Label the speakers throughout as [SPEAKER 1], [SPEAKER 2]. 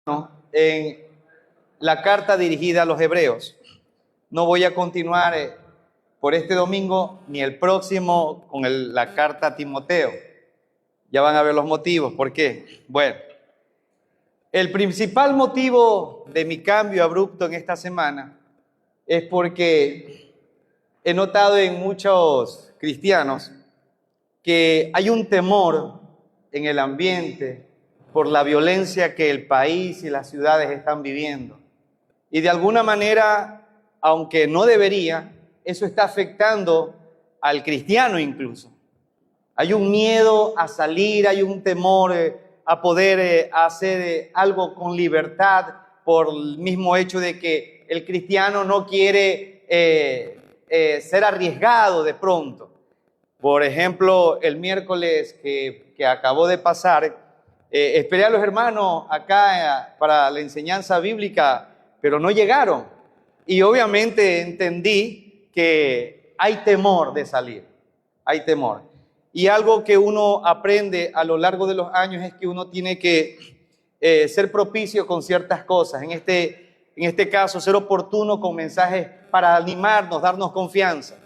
[SPEAKER 1] En la carta dirigida a los hebreos. No voy a continuar por este domingo ni el próximo con la carta a Timoteo. Ya van a ver los motivos. ¿Por qué? Bueno, el principal motivo de mi cambio abrupto en esta semana es porque he notado en muchos cristianos que hay un temor en el ambiente por la violencia que el país y las ciudades están viviendo. Y de alguna manera, aunque no debería, eso está afectando al cristiano incluso. Hay un miedo a salir, hay un temor a poder hacer algo con libertad por el mismo hecho de que el cristiano no quiere ser arriesgado de pronto. Por ejemplo, el miércoles que acabó de pasar, esperé a los hermanos acá para la enseñanza bíblica, pero no llegaron. Y obviamente entendí que hay temor de salir, hay temor. Y algo que uno aprende a lo largo de los años es que uno tiene que ser propicio con ciertas cosas. En este caso, ser oportuno con mensajes para animarnos, darnos confianza.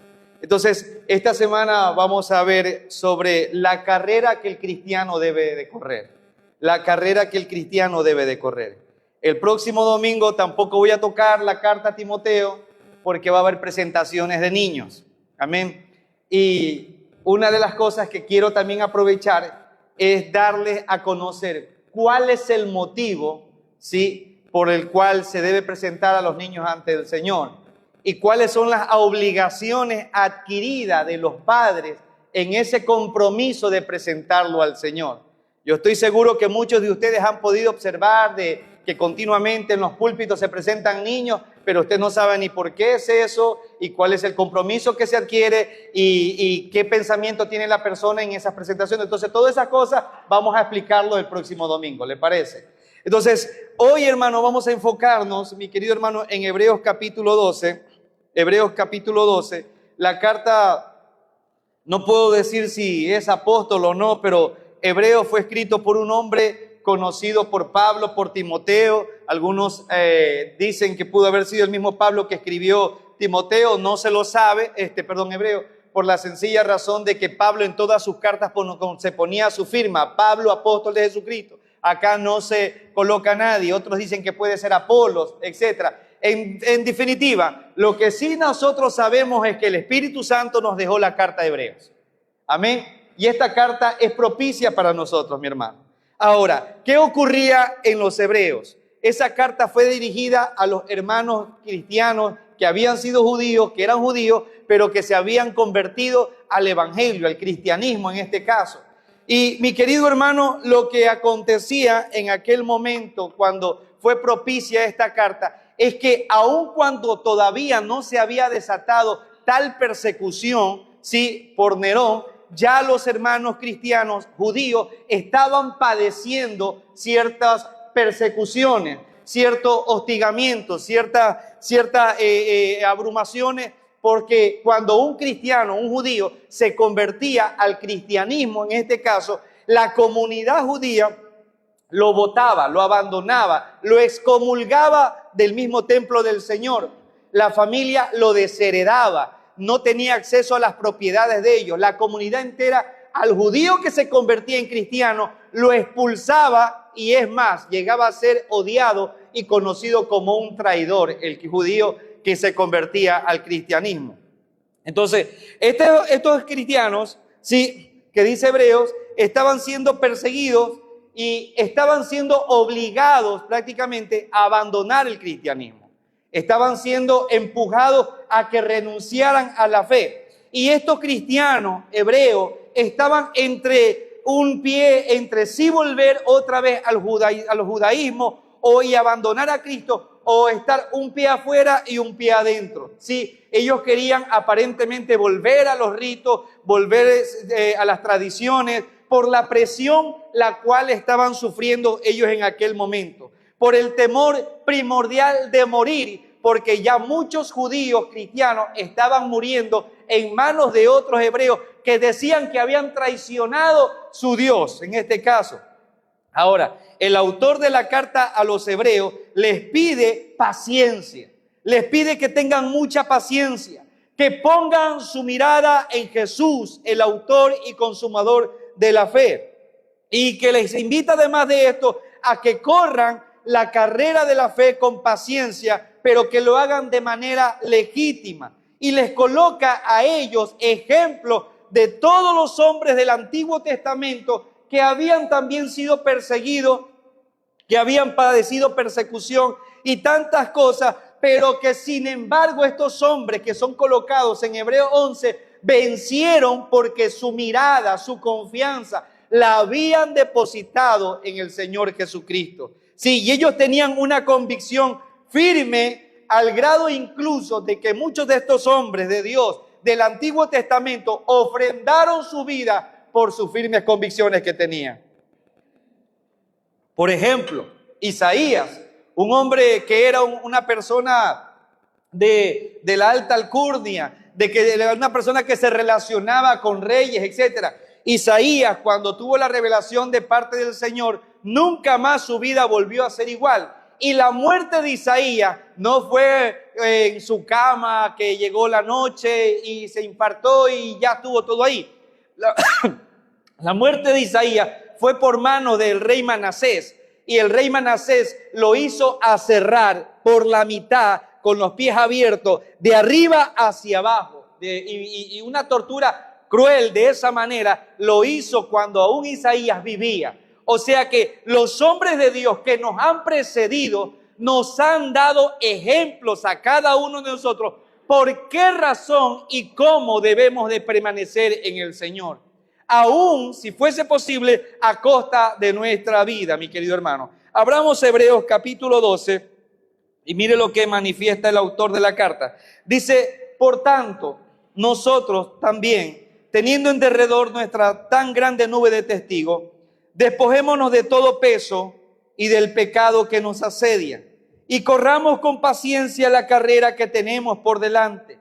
[SPEAKER 1] Entonces, esta semana vamos a ver sobre la carrera que el cristiano debe de correr. La carrera que el cristiano debe de correr. El próximo domingo tampoco voy a tocar la carta a Timoteo porque va a haber presentaciones de niños. Amén. Y una de las cosas que quiero también aprovechar es darles a conocer cuál es el motivo, ¿sí?, por el cual se debe presentar a los niños ante el Señor y cuáles son las obligaciones adquiridas de los padres en ese compromiso de presentarlo al Señor. Yo estoy seguro que muchos de ustedes han podido observar que continuamente en los púlpitos se presentan niños, pero usted no sabe ni por qué es eso y cuál es el compromiso que se adquiere y qué pensamiento tiene la persona en esas presentaciones. Entonces, todas esas cosas vamos a explicarlo el próximo domingo, ¿le parece? Entonces, hoy, hermano, vamos a enfocarnos, mi querido hermano, en Hebreos capítulo 12. Hebreos capítulo 12. La carta, no puedo decir si es apóstol o no, pero Hebreo fue escrito por un hombre conocido por Pablo, por Timoteo. Algunos dicen que pudo haber sido el mismo Pablo que escribió Timoteo, no se lo sabe, Hebreo, por la sencilla razón de que Pablo en todas sus cartas se ponía su firma, Pablo, apóstol de Jesucristo. Acá no se coloca a nadie, otros dicen que puede ser Apolos, etcétera. En definitiva, lo que sí nosotros sabemos es que el Espíritu Santo nos dejó la carta de Hebreos. Amén. Y esta carta es propicia para nosotros, mi hermano. Ahora, ¿qué ocurría en los hebreos? Esa carta fue dirigida a los hermanos cristianos que habían sido judíos, que eran judíos, pero que se habían convertido al evangelio, al cristianismo en este caso. Y mi querido hermano, lo que acontecía en aquel momento cuando fue propicia esta carta es que aun cuando todavía no se había desatado tal persecución, sí, por Nerón, ya los hermanos cristianos judíos estaban padeciendo ciertas persecuciones, ciertos hostigamientos, ciertas abrumaciones, porque cuando un cristiano, un judío, se convertía al cristianismo, en este caso, la comunidad judía lo botaba, lo abandonaba, lo excomulgaba del mismo templo del Señor. La familia lo desheredaba, no tenía acceso a las propiedades de ellos. La comunidad entera, al judío que se convertía en cristiano, lo expulsaba y es más, llegaba a ser odiado y conocido como un traidor, el judío que se convertía al cristianismo. Entonces, estos cristianos, sí, que dice Hebreos, estaban siendo perseguidos y estaban siendo obligados prácticamente a abandonar el cristianismo. Estaban siendo empujados a que renunciaran a la fe. Y estos cristianos hebreos estaban entre un pie, entre sí volver otra vez al judaísmo y abandonar a Cristo, o estar un pie afuera y un pie adentro. Sí, ellos querían aparentemente volver a los ritos, volver a las tradiciones, por la presión la cual estaban sufriendo ellos en aquel momento, por el temor primordial de morir, porque ya muchos judíos cristianos estaban muriendo en manos de otros hebreos que decían que habían traicionado su Dios, en este caso. Ahora, el autor de la carta a los hebreos les pide paciencia, les pide que tengan mucha paciencia, que pongan su mirada en Jesús, el autor y consumador de la fe, y que les invita además de esto a que corran la carrera de la fe con paciencia, pero que lo hagan de manera legítima, y les coloca a ellos ejemplo de todos los hombres del Antiguo Testamento que habían también sido perseguidos, que habían padecido persecución y tantas cosas, pero que sin embargo estos hombres que son colocados en Hebreos 11 vencieron porque su mirada, su confianza la habían depositado en el Señor Jesucristo. Sí, y ellos tenían una convicción firme al grado incluso de que muchos de estos hombres de Dios del Antiguo Testamento ofrendaron su vida por sus firmes convicciones que tenían. Por ejemplo, Isaías, un hombre que era una persona de la alta alcurnia, una persona que se relacionaba con reyes, etc. Isaías, cuando tuvo la revelación de parte del Señor, nunca más su vida volvió a ser igual. Y la muerte de Isaías no fue en su cama que llegó la noche y se infartó y ya estuvo todo ahí. La muerte de Isaías fue por mano del rey Manasés, y el rey Manasés lo hizo aserrar por la mitad con los pies abiertos de arriba hacia abajo, y una tortura cruel de esa manera lo hizo cuando aún Isaías vivía. O sea que los hombres de Dios que nos han precedido nos han dado ejemplos a cada uno de nosotros por qué razón y cómo debemos de permanecer en el Señor, aún si fuese posible a costa de nuestra vida, mi querido hermano. Abramos Hebreos capítulo 12 y mire lo que manifiesta el autor de la carta. Dice: por tanto, nosotros también, teniendo en derredor nuestra tan grande nube de testigos, despojémonos de todo peso y del pecado que nos asedia, y corramos con paciencia la carrera que tenemos por delante,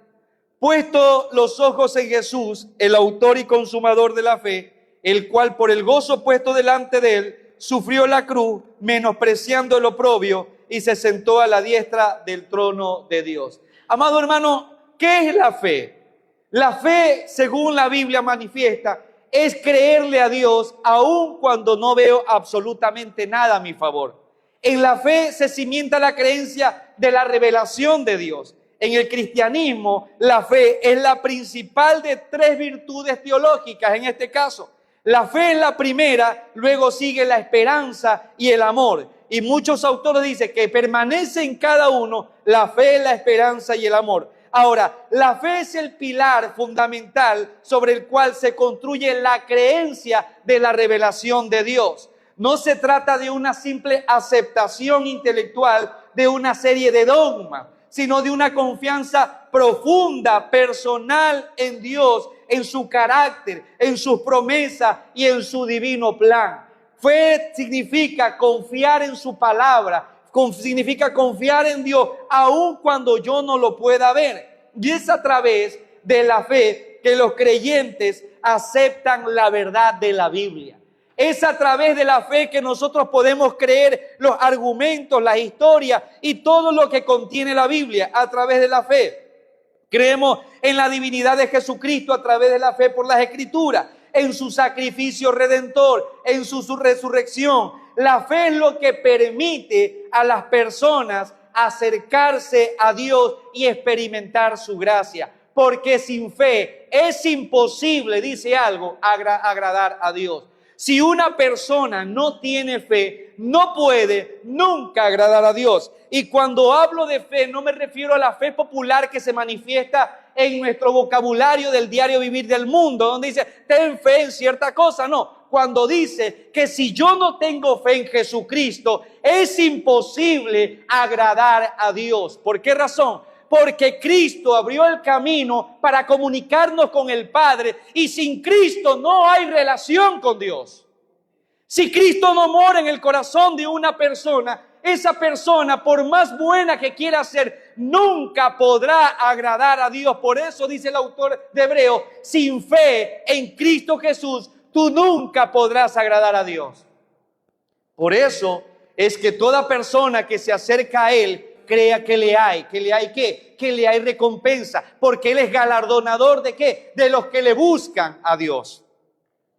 [SPEAKER 1] puesto los ojos en Jesús, el autor y consumador de la fe, el cual por el gozo puesto delante de él sufrió la cruz, menospreciando el oprobio, y se sentó a la diestra del trono de Dios. Amado hermano, ¿qué es la fe? La fe, según la Biblia manifiesta, es creerle a Dios aun cuando no veo absolutamente nada a mi favor. En la fe se cimienta la creencia de la revelación de Dios. En el cristianismo, la fe es la principal de tres virtudes teológicas en este caso. La fe es la primera, luego sigue la esperanza y el amor. Y muchos autores dicen que permanece en cada uno la fe, la esperanza y el amor. Ahora, la fe es el pilar fundamental sobre el cual se construye la creencia de la revelación de Dios. No se trata de una simple aceptación intelectual de una serie de dogmas, sino de una confianza profunda, personal en Dios, en su carácter, en sus promesas y en su divino plan. Fe significa confiar en su palabra, significa confiar en Dios aun cuando yo no lo pueda ver. Y es a través de la fe que los creyentes aceptan la verdad de la Biblia. Es a través de la fe que nosotros podemos creer los argumentos, las historias y todo lo que contiene la Biblia. A través de la fe creemos en la divinidad de Jesucristo a través de la fe por las Escrituras, en su sacrificio redentor, en su resurrección. La fe es lo que permite a las personas acercarse a Dios y experimentar su gracia. Porque sin fe es imposible, dice algo, agradar a Dios. Si una persona no tiene fe, no puede nunca agradar a Dios. Y cuando hablo de fe, no me refiero a la fe popular que se manifiesta en nuestro vocabulario del diario vivir del mundo, donde dice, ten fe en cierta cosa. No, cuando dice que si yo no tengo fe en Jesucristo, es imposible agradar a Dios. ¿Por qué razón? Porque Cristo abrió el camino para comunicarnos con el Padre, y sin Cristo no hay relación con Dios. Si Cristo no mora en el corazón de una persona, esa persona, por más buena que quiera ser, nunca podrá agradar a Dios. Por eso dice el autor de Hebreos, sin fe en Cristo Jesús, tú nunca podrás agradar a Dios. Por eso es que toda persona que se acerca a Él crea que le hay ¿qué? Que le hay recompensa, porque Él es galardonador ¿de qué? De los que le buscan a Dios.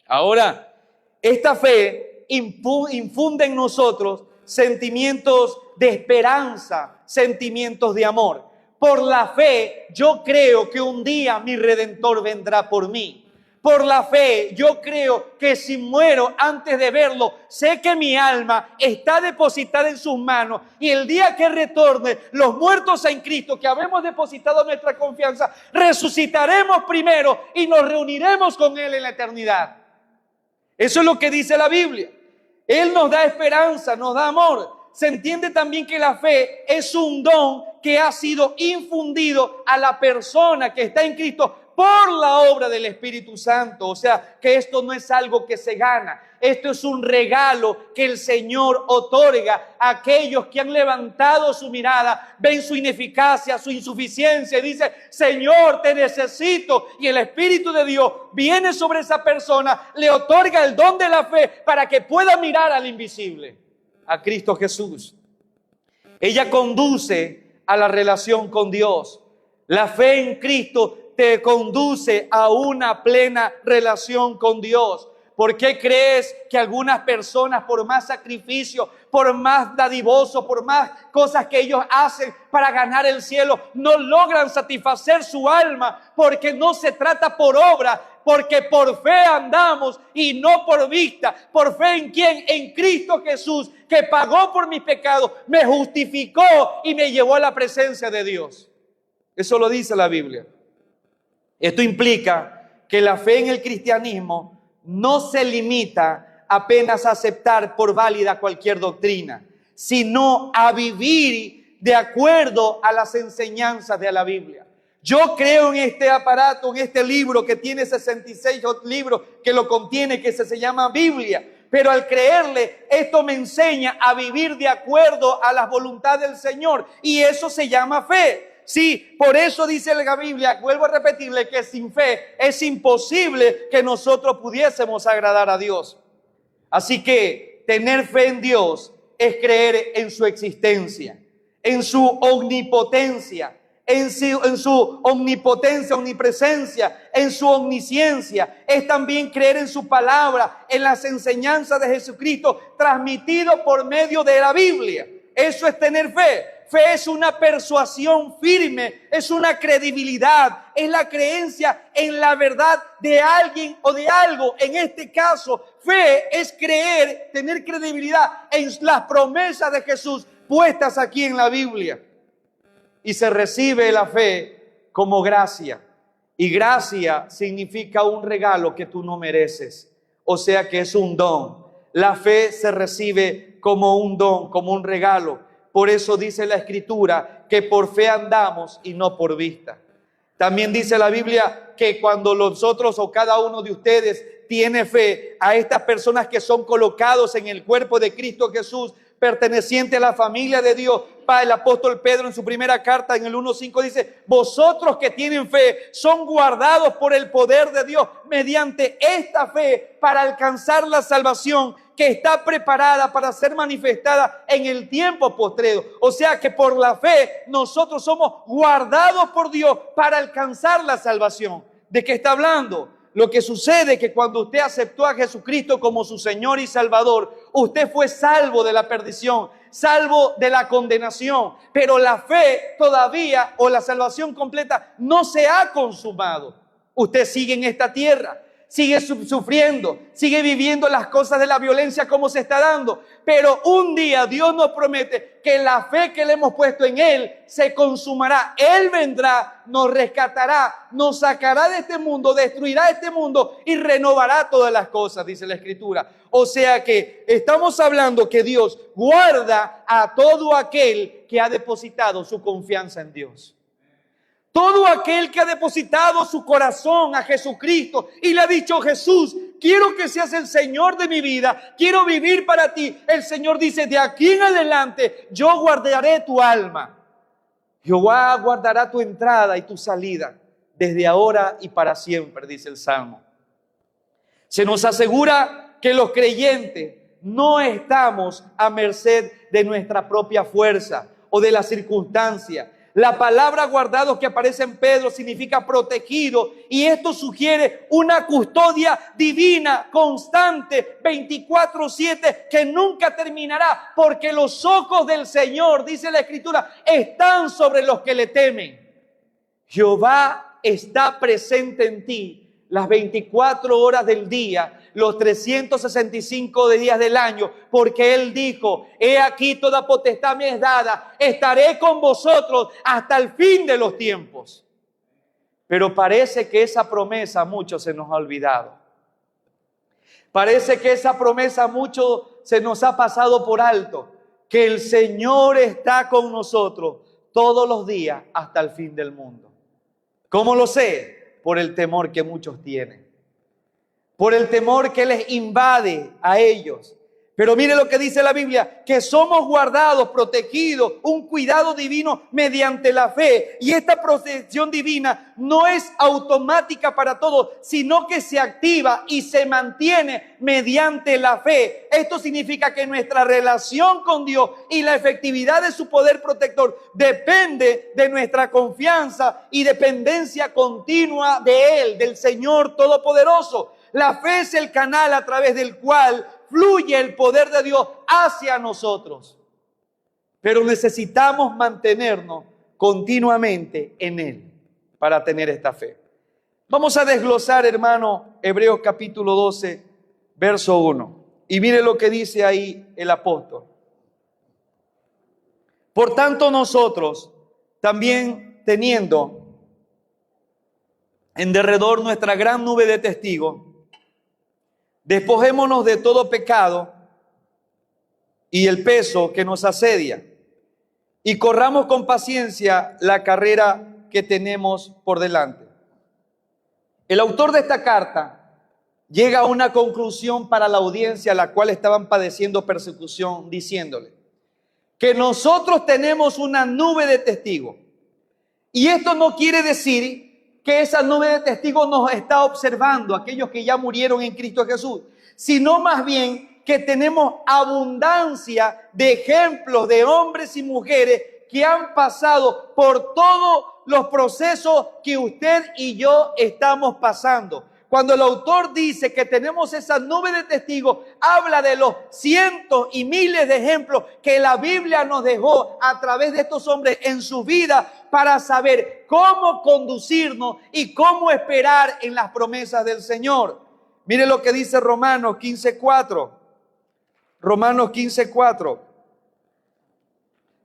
[SPEAKER 1] Ahora, esta fe infunde en nosotros sentimientos de esperanza, sentimientos de amor. Por la fe, yo creo que un día mi Redentor vendrá por mí. Por la fe, yo creo que si muero antes de verlo, sé que mi alma está depositada en sus manos. Y el día que retorne, los muertos en Cristo, que habemos depositado nuestra confianza, resucitaremos primero y nos reuniremos con Él en la eternidad. Eso es lo que dice la Biblia. Él nos da esperanza, nos da amor. Se entiende también que la fe es un don que ha sido infundido a la persona que está en Cristo por la obra del Espíritu Santo. O sea, que esto no es algo que se gana. Esto es un regalo que el Señor otorga a aquellos que han levantado su mirada, ven su ineficacia, su insuficiencia y dice: Señor, te necesito. Y el Espíritu de Dios viene sobre esa persona, le otorga el don de la fe para que pueda mirar al invisible, a Cristo Jesús. Ella conduce a la relación con Dios. La fe en Cristo te conduce a una plena relación con Dios. ¿Por qué crees que algunas personas, por más sacrificio, por más dadivoso, por más cosas que ellos hacen para ganar el cielo, no logran satisfacer su alma? Porque no se trata por obra, porque por fe andamos y no por vista. ¿Por fe en quién? En Cristo Jesús, que pagó por mis pecados, me justificó y me llevó a la presencia de Dios. Eso lo dice la Biblia. Esto implica que la fe en el cristianismo no se limita apenas a aceptar por válida cualquier doctrina, sino a vivir de acuerdo a las enseñanzas de la Biblia. Yo creo en este aparato, en este libro que tiene 66 libros que lo contiene, que se llama Biblia. Pero al creerle, esto me enseña a vivir de acuerdo a la voluntad del Señor. Y eso se llama fe. Sí, por eso dice la Biblia, vuelvo a repetirle, que sin fe es imposible que nosotros pudiésemos agradar a Dios. Así que tener fe en Dios es creer en su existencia, en su omnipotencia, en su omnipotencia, omnipresencia, en su omnisciencia. Es también creer en su palabra, en las enseñanzas de Jesucristo transmitido por medio de la Biblia. Eso es tener fe. Fe es una persuasión firme, es una credibilidad, es la creencia en la verdad de alguien o de algo. En este caso, fe es creer, tener credibilidad en las promesas de Jesús puestas aquí en la Biblia. Y se recibe la fe como gracia. Y gracia significa un regalo que tú no mereces. O sea que es un don. La fe se recibe como un don, como un regalo. Por eso dice la Escritura que por fe andamos y no por vista. También dice la Biblia que cuando nosotros o cada uno de ustedes tiene fe, a estas personas que son colocados en el cuerpo de Cristo Jesús, perteneciente a la familia de Dios, el apóstol Pedro en su primera carta en el 1:5 dice: vosotros que tienen fe son guardados por el poder de Dios mediante esta fe para alcanzar la salvación que está preparada para ser manifestada en el tiempo postrero. O sea que por la fe nosotros somos guardados por Dios para alcanzar la salvación. ¿De qué está hablando? Lo que sucede es que cuando usted aceptó a Jesucristo como su Señor y Salvador, usted fue salvo de la perdición, salvo de la condenación. Pero la fe todavía, o la salvación completa, no se ha consumado. Usted sigue en esta tierra, sigue sufriendo, sigue viviendo las cosas de la violencia como se está dando. Pero un día Dios nos promete que la fe que le hemos puesto en Él se consumará. Él vendrá, nos rescatará, nos sacará de este mundo, destruirá este mundo y renovará todas las cosas, dice la Escritura. O sea que estamos hablando que Dios guarda a todo aquel que ha depositado su confianza en Dios. Todo aquel que ha depositado su corazón a Jesucristo y le ha dicho: Jesús, quiero que seas el Señor de mi vida, quiero vivir para ti. El Señor dice: de aquí en adelante yo guardaré tu alma. Jehová guardará tu entrada y tu salida desde ahora y para siempre, dice el Salmo. Se nos asegura que los creyentes no estamos a merced de nuestra propia fuerza o de la circunstancia. La palabra guardados que aparece en Pedro significa protegido, y esto sugiere una custodia divina, constante, 24/7, que nunca terminará, porque los ojos del Señor, dice la Escritura, están sobre los que le temen. Jehová está presente en ti las 24 horas del día, los 365 días del año, porque Él dijo: he aquí toda potestad me es dada, estaré con vosotros hasta el fin de los tiempos. Pero parece que esa promesa a muchos se nos ha olvidado. Parece que esa promesa a muchos se nos ha pasado por alto, que el Señor está con nosotros todos los días hasta el fin del mundo. ¿Cómo lo sé? Por el temor que muchos tienen, por el temor que les invade a ellos. Pero mire lo que dice la Biblia, que somos guardados, protegidos, un cuidado divino mediante la fe. Y esta protección divina no es automática para todos, sino que se activa y se mantiene mediante la fe. Esto significa que nuestra relación con Dios y la efectividad de su poder protector depende de nuestra confianza y dependencia continua de Él, del Señor Todopoderoso. La fe es el canal a través del cual fluye el poder de Dios hacia nosotros. Pero necesitamos mantenernos continuamente en Él para tener esta fe. Vamos a desglosar, hermano, Hebreos capítulo 12, verso 1. Y mire lo que dice ahí el apóstol. Por tanto, nosotros, también teniendo en derredor nuestra gran nube de testigos, despojémonos de todo pecado y el peso que nos asedia, y corramos con paciencia la carrera que tenemos por delante. El autor de esta carta llega a una conclusión para la audiencia a la cual estaban padeciendo persecución, diciéndole que nosotros tenemos una nube de testigos. Y esto no quiere decir que esa nube de testigos nos está observando, aquellos que ya murieron en Cristo Jesús, sino más bien que tenemos abundancia de ejemplos de hombres y mujeres que han pasado por todos los procesos que usted y yo estamos pasando. Cuando el autor dice que tenemos esa nube de testigos, habla de los cientos y miles de ejemplos que la Biblia nos dejó a través de estos hombres en su vida para saber cómo conducirnos y cómo esperar en las promesas del Señor. Mire lo que dice Romanos 15:4. Romanos 15:4.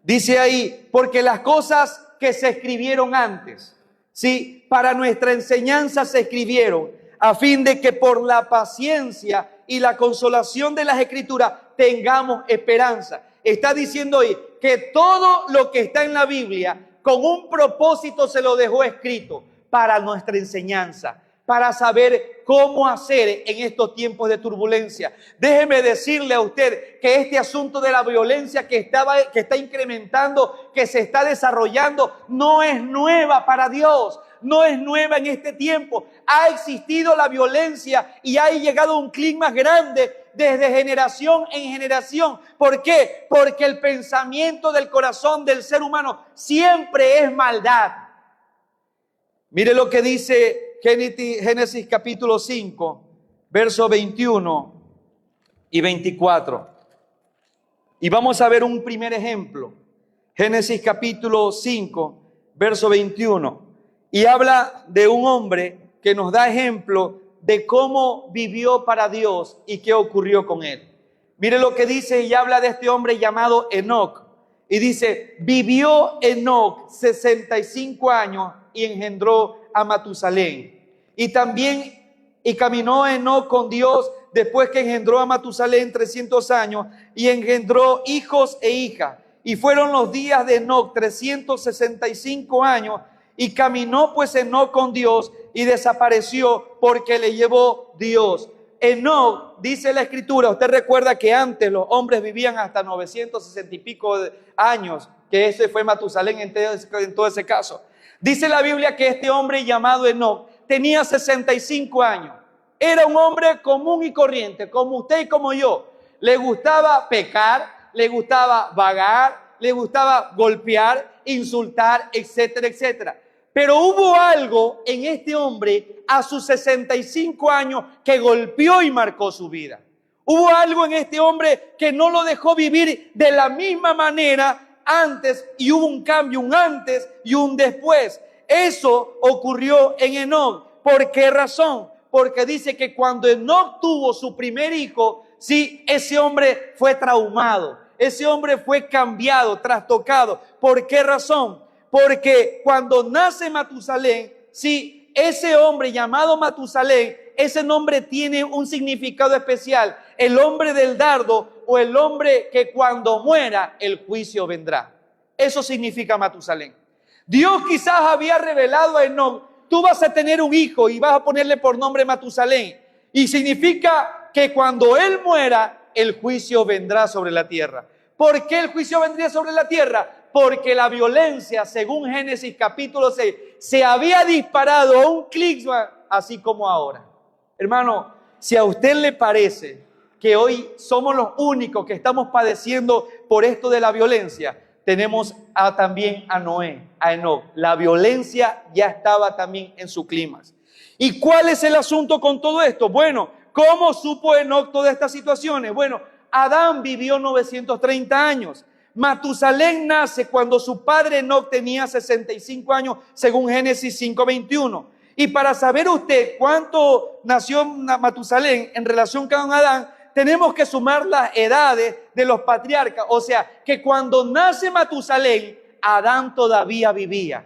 [SPEAKER 1] Dice ahí, porque las cosas que se escribieron antes, sí, para nuestra enseñanza se escribieron, a fin de que por la paciencia y la consolación de las Escrituras tengamos esperanza. Está diciendo hoy que todo lo que está en la Biblia con un propósito se lo dejó escrito para nuestra enseñanza, para saber cómo hacer en estos tiempos de turbulencia. Déjeme decirle a usted que este asunto de la violencia que está incrementando, que se está desarrollando, no es nueva para Dios. No es nueva en este tiempo. Ha existido la violencia y ha llegado a un clima grande desde generación en generación. ¿Por qué? Porque el pensamiento del corazón del ser humano siempre es maldad. Mire lo que dice Génesis capítulo 5, versos 21 y 24. Y vamos a ver un primer ejemplo. Génesis capítulo 5, verso 21. Y habla de un hombre que nos da ejemplo de cómo vivió para Dios y qué ocurrió con él. Mire lo que dice y habla de este hombre llamado Enoc. Y dice, vivió Enoc 65 años y engendró a Matusalén. Y caminó Enoc con Dios después que engendró a Matusalén 300 años y engendró hijos e hijas. Y fueron los días de Enoc 365 años. Y caminó pues Enoc con Dios y desapareció porque le llevó Dios. Enoc, dice la Escritura, usted recuerda que antes los hombres vivían hasta 960 y pico de años, que ese fue Matusalén en todo ese caso. Dice la Biblia que este hombre llamado Enoc tenía 65 años. Era un hombre común y corriente, como usted y como yo. Le gustaba pecar, le gustaba vagar, le gustaba golpear, insultar, etcétera, etcétera. Pero hubo algo en este hombre a sus 65 años que golpeó y marcó su vida. Hubo algo en este hombre que no lo dejó vivir de la misma manera antes, y hubo un cambio, un antes y un después. Eso ocurrió en Enoc. ¿Por qué razón? Porque dice que cuando Enoc tuvo su primer hijo, sí, ese hombre fue traumado, ese hombre fue cambiado, trastocado. ¿Por qué razón? Porque cuando nace Matusalén, sí, ese hombre llamado Matusalén, ese nombre tiene un significado especial. El hombre del dardo, o el hombre que cuando muera el juicio vendrá. Eso significa Matusalén. Dios quizás había revelado a Enoc: tú vas a tener un hijo y vas a ponerle por nombre Matusalén. Y significa que cuando él muera, el juicio vendrá sobre la tierra. ¿Por qué el juicio vendría sobre la tierra? Porque la violencia, según Génesis capítulo 6, se había disparado a un clic, así como ahora. Hermano, si a usted le parece que hoy somos los únicos que estamos padeciendo por esto de la violencia, tenemos también a Noé, a Enoc. La violencia ya estaba también en su clímax. ¿Y cuál es el asunto con todo esto? Bueno, ¿cómo supo Enoc todas estas situaciones? Bueno, Adán vivió 930 años. Matusalén nace cuando su padre Enoc tenía 65 años, según Génesis 5:21. Y para saber usted cuánto nació Matusalén en relación con Adán, tenemos que sumar las edades de los patriarcas. O sea, que cuando nace Matusalén, Adán todavía vivía.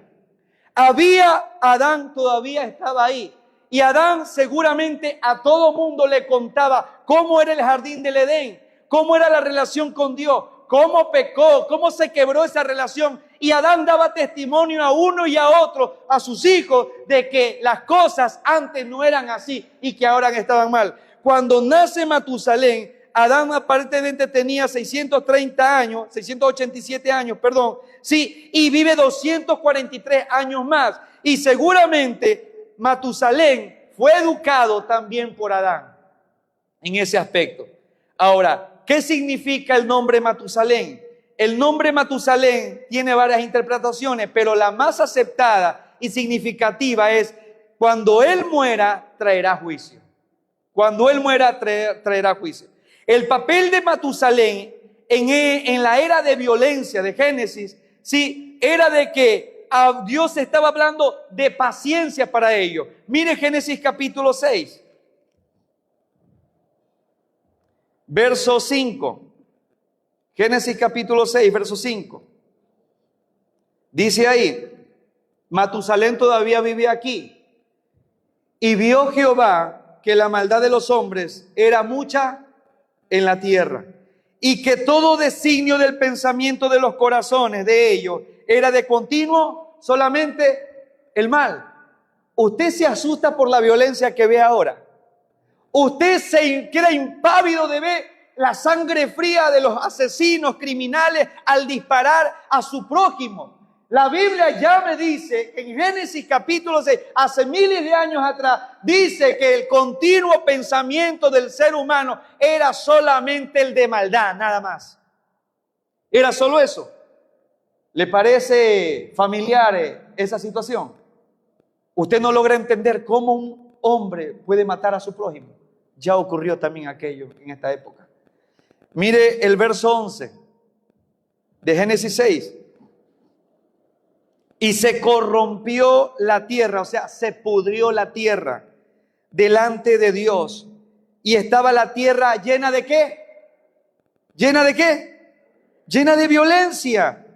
[SPEAKER 1] Adán todavía estaba ahí. Y Adán seguramente a todo mundo le contaba cómo era el jardín del Edén, cómo era la relación con Dios, cómo pecó, cómo se quebró esa relación. Y Adán daba testimonio a uno y a otro, a sus hijos, de que las cosas antes no eran así y que ahora estaban mal. Cuando nace Matusalén, Adán aparentemente tenía 687 años, sí, y vive 243 años más. Y seguramente Matusalén fue educado también por Adán en ese aspecto. Ahora, ¿qué significa el nombre Matusalén? El nombre Matusalén tiene varias interpretaciones, pero la más aceptada y significativa es: cuando él muera, traerá juicio. Cuando él muera, traerá juicio. El papel de Matusalén en la era de violencia de Génesis, sí, era de que a Dios estaba hablando de paciencia para ellos. Mire Génesis capítulo 6, verso 5. Génesis capítulo 6, verso 5. Dice ahí: Matusalén todavía vivía aquí. Y vio Jehová que la maldad de los hombres era mucha en la tierra, y que todo designio del pensamiento de los corazones de ellos era de continuo solamente el mal. Usted se asusta por la violencia que ve ahora. Usted se queda impávido de ver la sangre fría de los asesinos criminales al disparar a su prójimo. La Biblia ya me dice en Génesis capítulo 6, hace miles de años atrás, dice que el continuo pensamiento del ser humano era solamente el de maldad, nada más. Era solo eso. ¿Le parece familiar esa situación? Usted no logra entender cómo un hombre puede matar a su prójimo. Ya ocurrió también aquello en esta época. Mire el verso 11 de Génesis 6. Y se corrompió la tierra, o sea, se pudrió la tierra delante de Dios. Y estaba la tierra llena de ¿qué? ¿Llena de qué? Llena de violencia.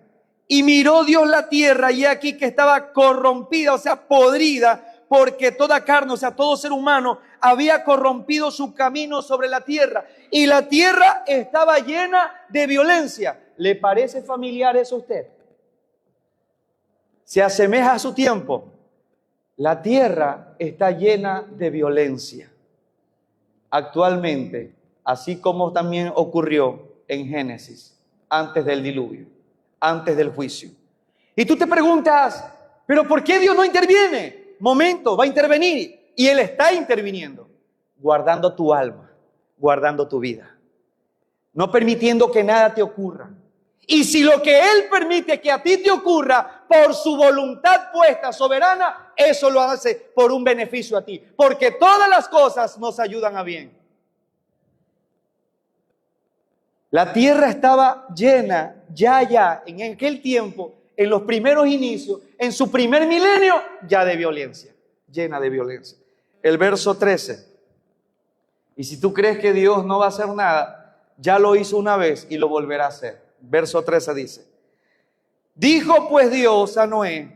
[SPEAKER 1] Y miró Dios la tierra, y aquí que estaba corrompida, o sea, podrida, porque toda carne, o sea, todo ser humano había corrompido su camino sobre la tierra. Y la tierra estaba llena de violencia. ¿Le parece familiar eso a usted? Se asemeja a su tiempo. La tierra está llena de violencia actualmente, así como también ocurrió en Génesis, antes del diluvio, antes del juicio. Y tú te preguntas, ¿pero por qué Dios no interviene? Momento, va a intervenir. Y Él está interviniendo, guardando tu alma, guardando tu vida. no permitiendo que nada te ocurra. Y si lo que Él permite que a ti te ocurra por su voluntad puesta, soberana, eso lo hace por un beneficio a ti. Porque todas las cosas nos ayudan a bien. La tierra estaba llena, ya, en aquel tiempo, en los primeros inicios, en su primer milenio, ya de violencia, llena de violencia. El verso 13. Y si tú crees que Dios no va a hacer nada, ya lo hizo una vez y lo volverá a hacer. Verso 13 dice: dijo pues Dios a Noé: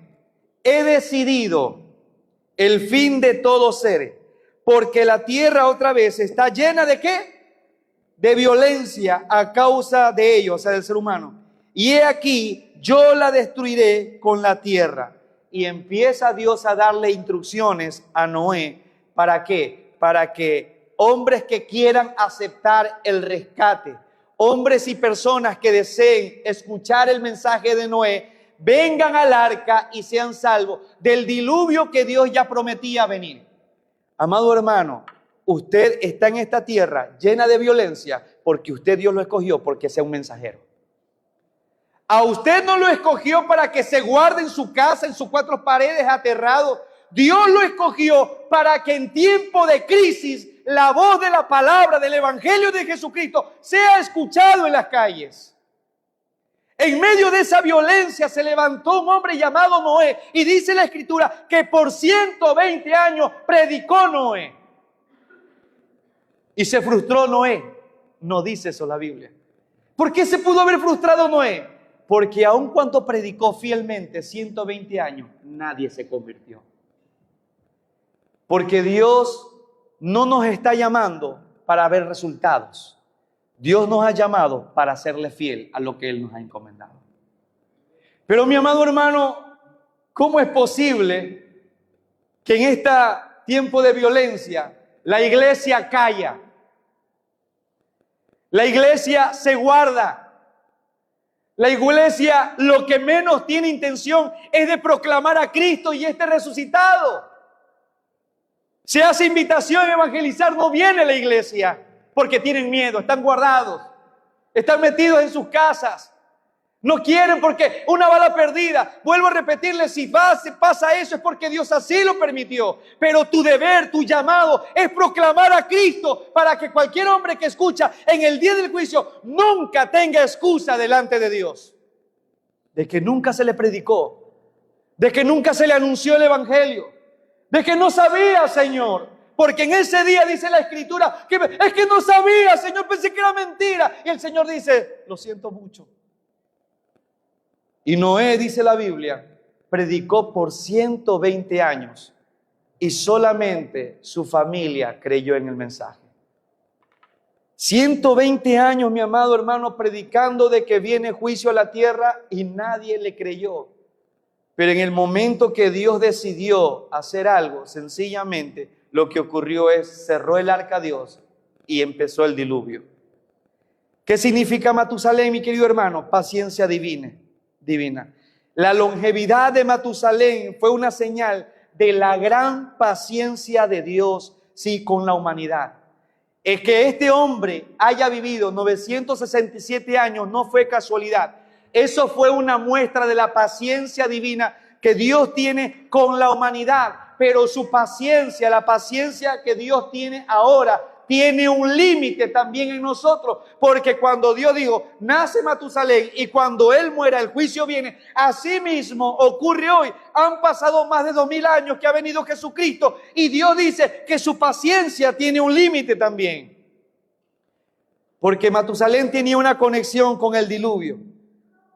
[SPEAKER 1] he decidido el fin de todo ser, porque la tierra otra vez está llena de ¿qué? De violencia a causa de ellos, o sea, del ser humano. Y he aquí, yo la destruiré con la tierra. Y empieza Dios a darle instrucciones a Noé. ¿Para qué? Para que hombres que quieran aceptar el rescate, hombres y personas que deseen escuchar el mensaje de Noé, vengan al arca y sean salvos del diluvio que Dios ya prometía venir. Amado hermano, usted está en esta tierra llena de violencia porque usted Dios lo escogió porque sea un mensajero. A usted no lo escogió para que se guarde en su casa, en sus cuatro paredes, aterrado. Dios lo escogió para que en tiempo de crisis la voz de la palabra, del evangelio de Jesucristo sea escuchado en las calles. En medio de esa violencia se levantó un hombre llamado Noé y dice la Escritura que por 120 años predicó Noé. Y se frustró Noé. No dice eso la Biblia. ¿Por qué se pudo haber frustrado Noé? Porque aun cuando predicó fielmente 120 años, nadie se convirtió. Porque Dios no nos está llamando para ver resultados. Dios nos ha llamado para serle fiel a lo que Él nos ha encomendado. Pero mi amado hermano, ¿cómo es posible que en este tiempo de violencia la iglesia calla? La iglesia se guarda. La iglesia lo que menos tiene intención es de proclamar a Cristo y este resucitado. Se hace invitación a evangelizar, no viene la iglesia porque tienen miedo, están guardados, están metidos en sus casas. No quieren porque una bala perdida. Vuelvo a repetirles, si pasa eso es porque Dios así lo permitió. Pero tu deber, tu llamado es proclamar a Cristo para que cualquier hombre que escucha en el día del juicio nunca tenga excusa delante de Dios. De que nunca se le predicó, de que nunca se le anunció el evangelio, de que no sabía, Señor. Porque en ese día dice la Escritura que es que no sabía, Señor, pensé que era mentira. Y el Señor dice, lo siento mucho. Y Noé, dice la Biblia, predicó por 120 años y solamente su familia creyó en el mensaje. 120 años, mi amado hermano, predicando de que viene juicio a la tierra y nadie le creyó. Pero en el momento que Dios decidió hacer algo, sencillamente lo que ocurrió es cerró el arca a Dios y empezó el diluvio. ¿Qué significa Matusalén, mi querido hermano? Paciencia divina. La longevidad de Matusalén fue una señal de la gran paciencia de Dios, sí, con la humanidad. Es que este hombre haya vivido 967 años no fue casualidad. Eso fue una muestra de la paciencia divina que Dios tiene con la humanidad. Pero su paciencia, la paciencia que Dios tiene ahora, tiene un límite también en nosotros, porque cuando Dios dijo, nace Matusalén y cuando él muera el juicio viene, así mismo ocurre hoy. Han pasado más de 2000 años que ha venido Jesucristo y Dios dice que su paciencia tiene un límite también. Porque Matusalén tenía una conexión con el diluvio.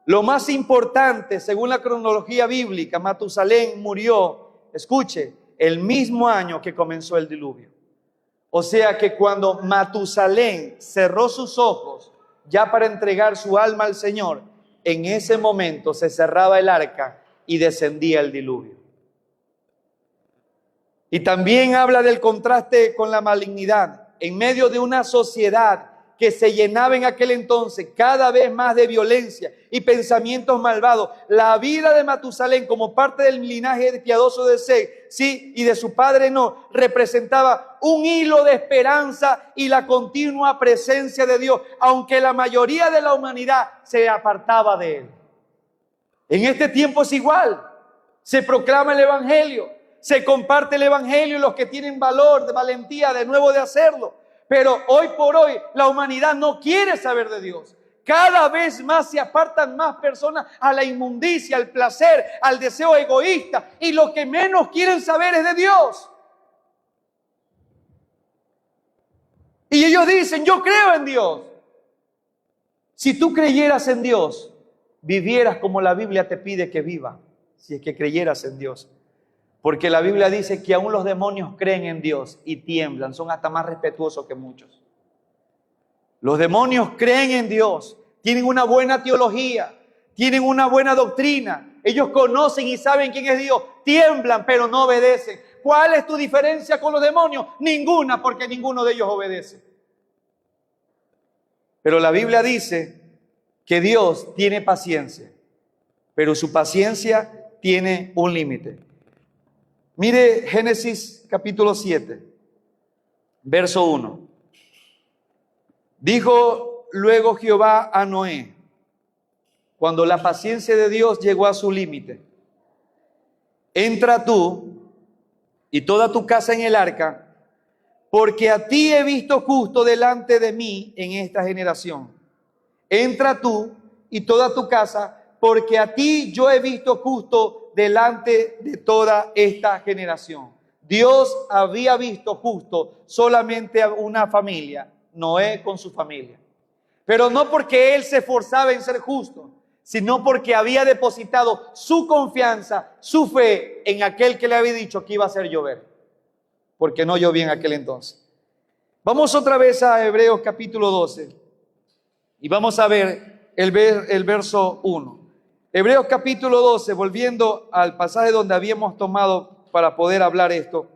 [SPEAKER 1] Lo más importante, según la cronología bíblica, Matusalén murió, escuche, el mismo año que comenzó el diluvio. O sea que cuando Matusalén cerró sus ojos ya para entregar su alma al Señor, en ese momento se cerraba el arca y descendía el diluvio. Y también habla del contraste con la malignidad. En medio de una sociedad que se llenaba en aquel entonces cada vez más de violencia y pensamientos malvados. La vida de Matusalén como parte del linaje piadoso de Set, sí, y de su padre No, representaba un hilo de esperanza y la continua presencia de Dios, aunque la mayoría de la humanidad se apartaba de él. En este tiempo es igual. Se proclama el evangelio, se comparte el evangelio y los que tienen valor, de valentía, de nuevo de hacerlo. Pero hoy por hoy la humanidad no quiere saber de Dios. Cada vez más se apartan más personas a la inmundicia, al placer, al deseo egoísta. Y lo que menos quieren saber es de Dios. Y ellos dicen, yo creo en Dios. Si tú creyeras en Dios, vivieras como la Biblia te pide que viva. Si es que creyeras en Dios. Porque la Biblia dice que aún los demonios creen en Dios y tiemblan, son hasta más respetuosos que muchos. Los demonios creen en Dios, tienen una buena teología, tienen una buena doctrina, ellos conocen y saben quién es Dios, tiemblan pero no obedecen. ¿Cuál es tu diferencia con los demonios? Ninguna, porque ninguno de ellos obedece. Pero la Biblia dice que Dios tiene paciencia, pero su paciencia tiene un límite. Mire Génesis capítulo 7, verso 1. Dijo luego Jehová a Noé, cuando la paciencia de Dios llegó a su límite: entra tú y toda tu casa en el arca, porque a ti he visto justo delante de mí en esta generación. Entra tú y toda tu casa, porque a ti yo he visto justo delante de toda esta generación. Dios había visto justo solamente a una familia, Noé con su familia. Pero no porque él se esforzaba en ser justo, sino porque había depositado su confianza, su fe en aquel que le había dicho que iba a hacer llover. Porque no llovía en aquel entonces. Vamos otra vez a Hebreos capítulo 12 y vamos a ver el verso 1. Hebreos capítulo 12, volviendo al pasaje donde habíamos tomado para poder hablar esto,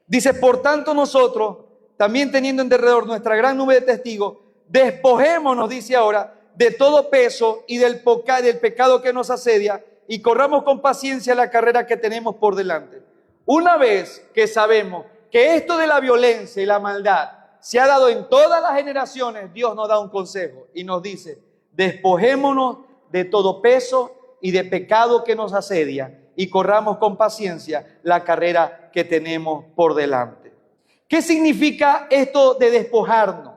[SPEAKER 1] dice: por tanto nosotros, también teniendo en derredor nuestra gran nube de testigos, despojémonos, dice ahora, de todo peso y del pecado que nos asedia, y corramos con paciencia la carrera que tenemos por delante. Una vez que sabemos que esto de la violencia y la maldad se ha dado en todas las generaciones, Dios nos da un consejo y nos dice: despojémonos de todo peso y de pecado que nos asedia y corramos con paciencia la carrera que tenemos por delante. ¿Qué significa esto de despojarnos?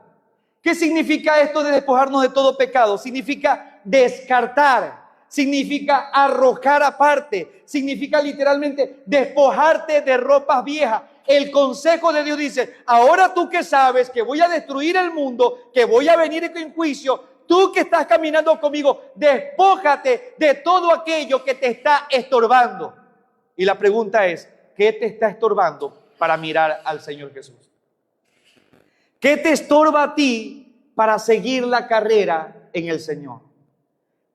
[SPEAKER 1] ¿Qué significa esto de despojarnos de todo pecado? Significa descartar, significa arrojar aparte, significa literalmente despojarte de ropas viejas. El consejo de Dios dice: ahora tú que sabes que voy a destruir el mundo, que voy a venir en juicio, tú que estás caminando conmigo, despójate de todo aquello que te está estorbando. Y la pregunta es: ¿qué te está estorbando para mirar al Señor Jesús? ¿Qué te estorba a ti para seguir la carrera en el Señor?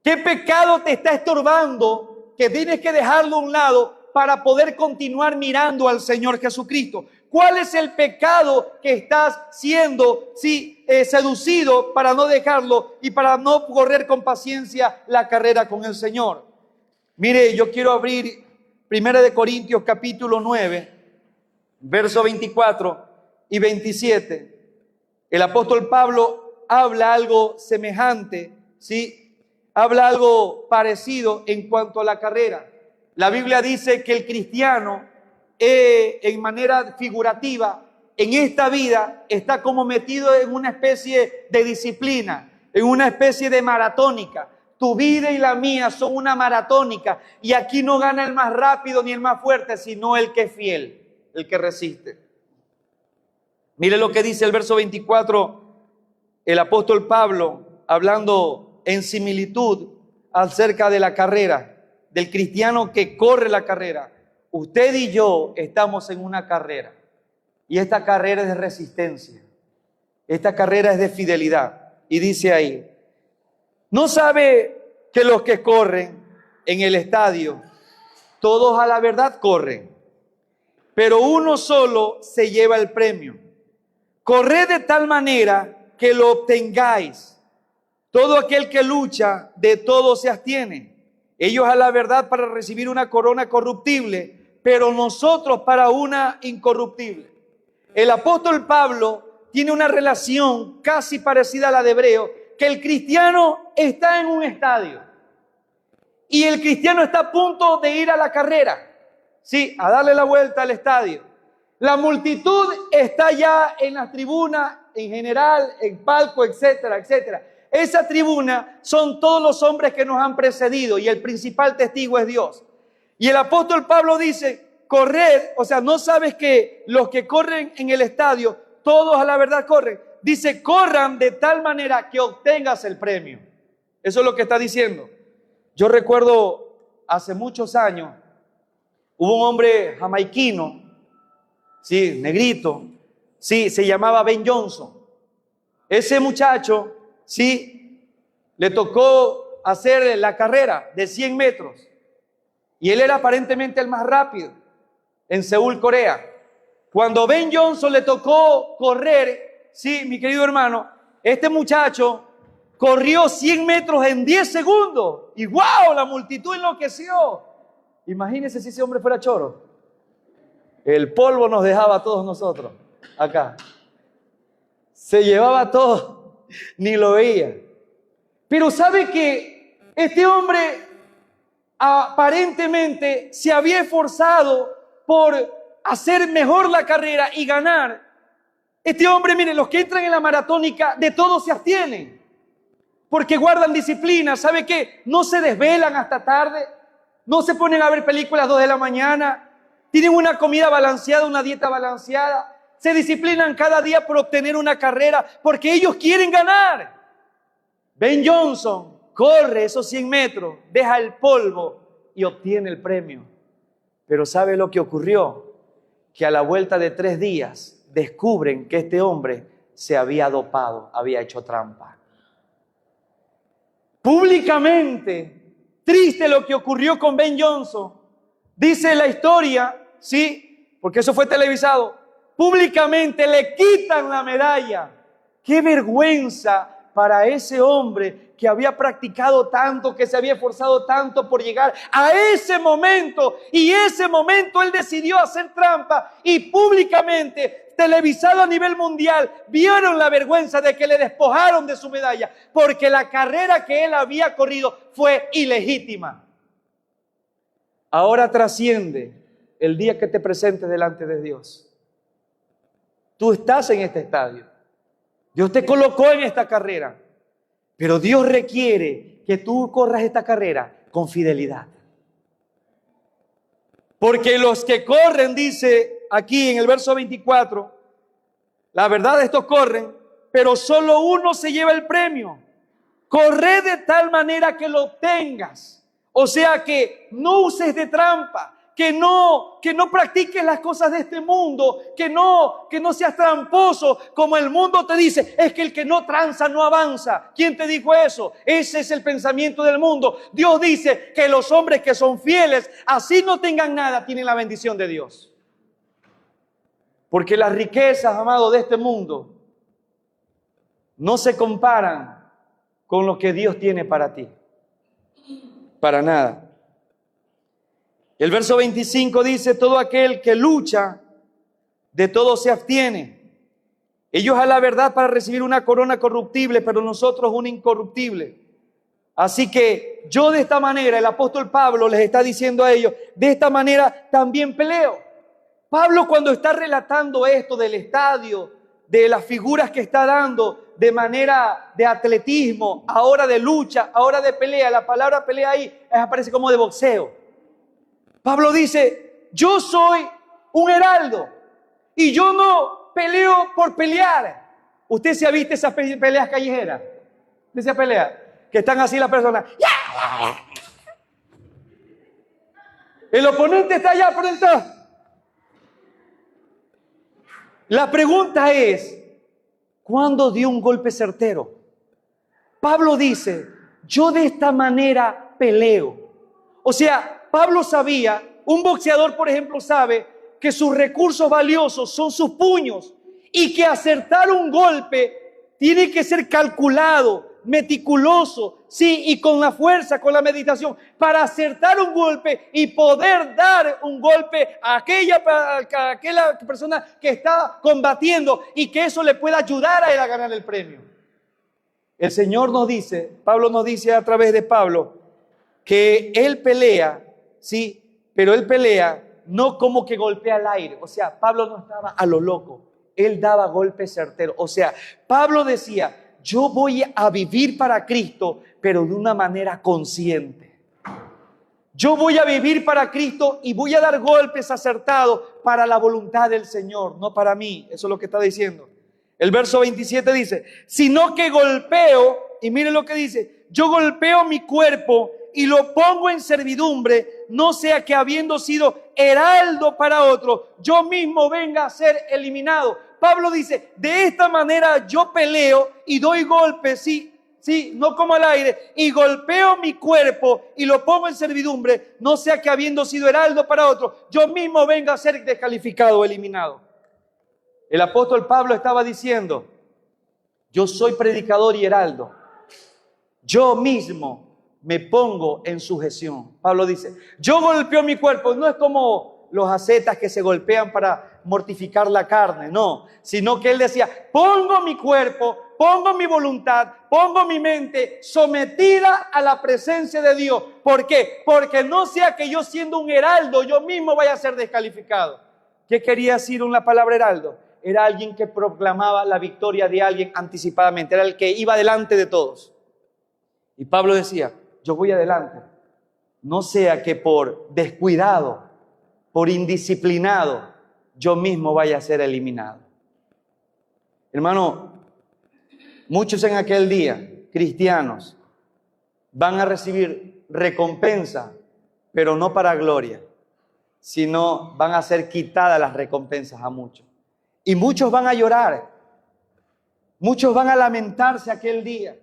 [SPEAKER 1] ¿Qué pecado te está estorbando que tienes que dejarlo a un lado para poder continuar mirando al Señor Jesucristo? ¿Cuál es el pecado que estás siendo seducido para no dejarlo y para no correr con paciencia la carrera con el Señor? Mire, yo quiero abrir 1 Corintios capítulo 9, verso 24 y 27. El apóstol Pablo habla algo semejante, ¿sí? Habla algo parecido en cuanto a la carrera. La Biblia dice que el cristiano, en manera figurativa, en esta vida está como metido en una especie de disciplina, en una especie de maratónica. Tu vida y la mía son una maratónica, y aquí no gana el más rápido ni el más fuerte, sino el que es fiel, el que resiste. Mire lo que dice el verso 24, el apóstol Pablo, hablando en similitud acerca de la carrera, del cristiano que corre la carrera. Usted y yo estamos en una carrera, y esta carrera es de resistencia, esta carrera es de fidelidad. Y dice ahí: ¿no sabe que los que corren en el estadio, todos a la verdad corren, pero uno solo se lleva el premio? Corred de tal manera que lo obtengáis. Todo aquel que lucha, de todo se abstiene. Ellos a la verdad para recibir una corona corruptible, pero nosotros para una incorruptible. El apóstol Pablo tiene una relación casi parecida a la de Hebreo, que el cristiano está en un estadio y el cristiano está a punto de ir a la carrera, sí, a darle la vuelta al estadio. La multitud está ya en la tribuna, en general, en palco, etcétera, etcétera. Esa tribuna son todos los hombres que nos han precedido y el principal testigo es Dios. Y el apóstol Pablo dice, correr, o sea, no sabes que los que corren en el estadio, todos a la verdad corren. Dice, corran de tal manera que obtengas el premio. Eso es lo que está diciendo. Yo recuerdo hace muchos años, hubo un hombre jamaiquino, sí, negrito, sí, se llamaba Ben Johnson. Ese muchacho, sí, le tocó hacer la carrera de 100 metros. Y él era aparentemente el más rápido en Seúl, Corea. Cuando Ben Johnson le tocó correr, sí, mi querido hermano, este muchacho corrió 100 metros en 10 segundos. Y ¡wow! La multitud enloqueció. Imagínense si ese hombre fuera choro. El polvo nos dejaba a todos nosotros acá. Se llevaba todo, ni lo veía. Pero ¿sabe que este hombre aparentemente se había esforzado por hacer mejor la carrera y ganar? Este hombre, miren, los que entran en la maratónica, de todo se abstienen, porque guardan disciplina. ¿Sabe qué? No se desvelan hasta tarde, no se ponen a ver películas a las 2 de la mañana, tienen una comida balanceada, una dieta balanceada, se disciplinan cada día por obtener una carrera, porque ellos quieren ganar. Ben Johnson corre esos 100 metros, deja el polvo y obtiene el premio. Pero ¿sabe lo que ocurrió? Que a la vuelta de 3 días, descubren que este hombre se había dopado, había hecho trampa. Públicamente, triste lo que ocurrió con Ben Johnson. Dice la historia, sí, porque eso fue televisado. Públicamente le quitan la medalla. ¡Qué vergüenza para ese hombre que había practicado tanto, que se había esforzado tanto por llegar a ese momento! Y ese momento él decidió hacer trampa y públicamente, televisado a nivel mundial, vieron la vergüenza de que le despojaron de su medalla, porque la carrera que él había corrido fue ilegítima. Ahora trasciende el día que te presentes delante de Dios. Tú estás en este estadio. Dios te colocó en esta carrera, pero Dios requiere que tú corras esta carrera con fidelidad. Porque los que corren, dice aquí en el verso 24, la verdad estos corren, pero solo uno se lleva el premio. Corre de tal manera que lo obtengas. O sea, que no uses de trampa, que no practiques las cosas de este mundo, que no seas tramposo, como el mundo te dice, es que el que no tranza no avanza. ¿Quién te dijo eso? Ese es el pensamiento del mundo. Dios dice que los hombres que son fieles, así no tengan nada, tienen la bendición de Dios. Porque las riquezas, amado, de este mundo no se comparan con lo que Dios tiene para ti. Para nada. El verso 25 dice, todo aquel que lucha, de todo se abstiene. Ellos a la verdad para recibir una corona corruptible, pero nosotros una incorruptible. Así que yo de esta manera, el apóstol Pablo les está diciendo a ellos, de esta manera también peleo. Pablo, cuando está relatando esto del estadio, de las figuras que está dando de manera de atletismo, ahora de lucha, ahora de pelea, la palabra pelea ahí aparece como de boxeo. Pablo dice, yo soy un heraldo y yo no peleo por pelear. Usted se ha visto esas peleas callejeras, de esa pelea, que están así las personas. El oponente está allá por detrás. La pregunta es, ¿cuándo dio un golpe certero? Pablo dice, yo de esta manera peleo. O sea, Pablo sabía, un boxeador por ejemplo sabe que sus recursos valiosos son sus puños y que acertar un golpe
[SPEAKER 2] tiene que ser calculado, meticuloso, sí, y con la fuerza, con la meditación, para acertar un golpe y poder dar un golpe a aquella persona que está combatiendo y que eso le pueda ayudar a él a ganar el premio. El Señor nos dice, Pablo nos dice a través de Pablo, que él pelea, sí, pero él pelea no como que golpea al aire. O sea, Pablo no estaba a lo loco, él daba golpes certeros. O sea, Pablo decía, yo voy a vivir para Cristo, pero de una manera consciente. Yo voy a vivir para Cristo y voy a dar golpes acertados para la voluntad del Señor, no para mí. Eso es lo que está diciendo. El verso 27 dice, sino que golpeo, y miren lo que dice, yo golpeo mi cuerpo y lo pongo en servidumbre, no sea que habiendo sido heraldo para otro, yo mismo venga a ser eliminado. Pablo dice, de esta manera yo peleo y doy golpes, sí, no como al aire, y golpeo mi cuerpo y lo pongo en servidumbre, no sea que habiendo sido heraldo para otro, yo mismo venga a ser descalificado o eliminado. El apóstol Pablo estaba diciendo, yo soy predicador y heraldo, yo mismo me pongo en sujeción. Pablo dice, yo golpeo mi cuerpo, no es como los ascetas que se golpean para mortificar la carne, no, sino que él decía, pongo mi cuerpo, pongo mi voluntad, pongo mi mente sometida a la presencia de Dios. ¿Por qué? Porque no sea que yo siendo un heraldo, yo mismo vaya a ser descalificado. ¿Qué quería decir una palabra heraldo? Era alguien que proclamaba la victoria de alguien anticipadamente, era el que iba delante de todos. Y Pablo decía, yo voy adelante, no sea que por descuidado, por indisciplinado, yo mismo vaya a ser eliminado. Hermano, muchos en aquel día, cristianos, van a recibir recompensa, pero no para gloria, sino van a ser quitadas las recompensas a muchos. Y muchos van a llorar, muchos van a lamentarse aquel día.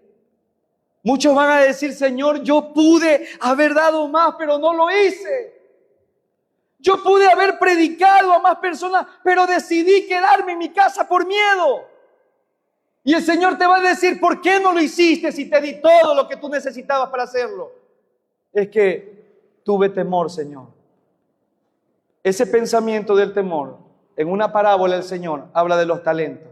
[SPEAKER 2] Muchos van a decir, Señor, yo pude haber dado más, pero no lo hice. Yo pude haber predicado a más personas, pero decidí quedarme en mi casa por miedo. Y el Señor te va a decir, ¿por qué no lo hiciste si te di todo lo que tú necesitabas para hacerlo? Es que tuve temor, Señor. Ese pensamiento del temor, en una parábola el Señor habla de los talentos.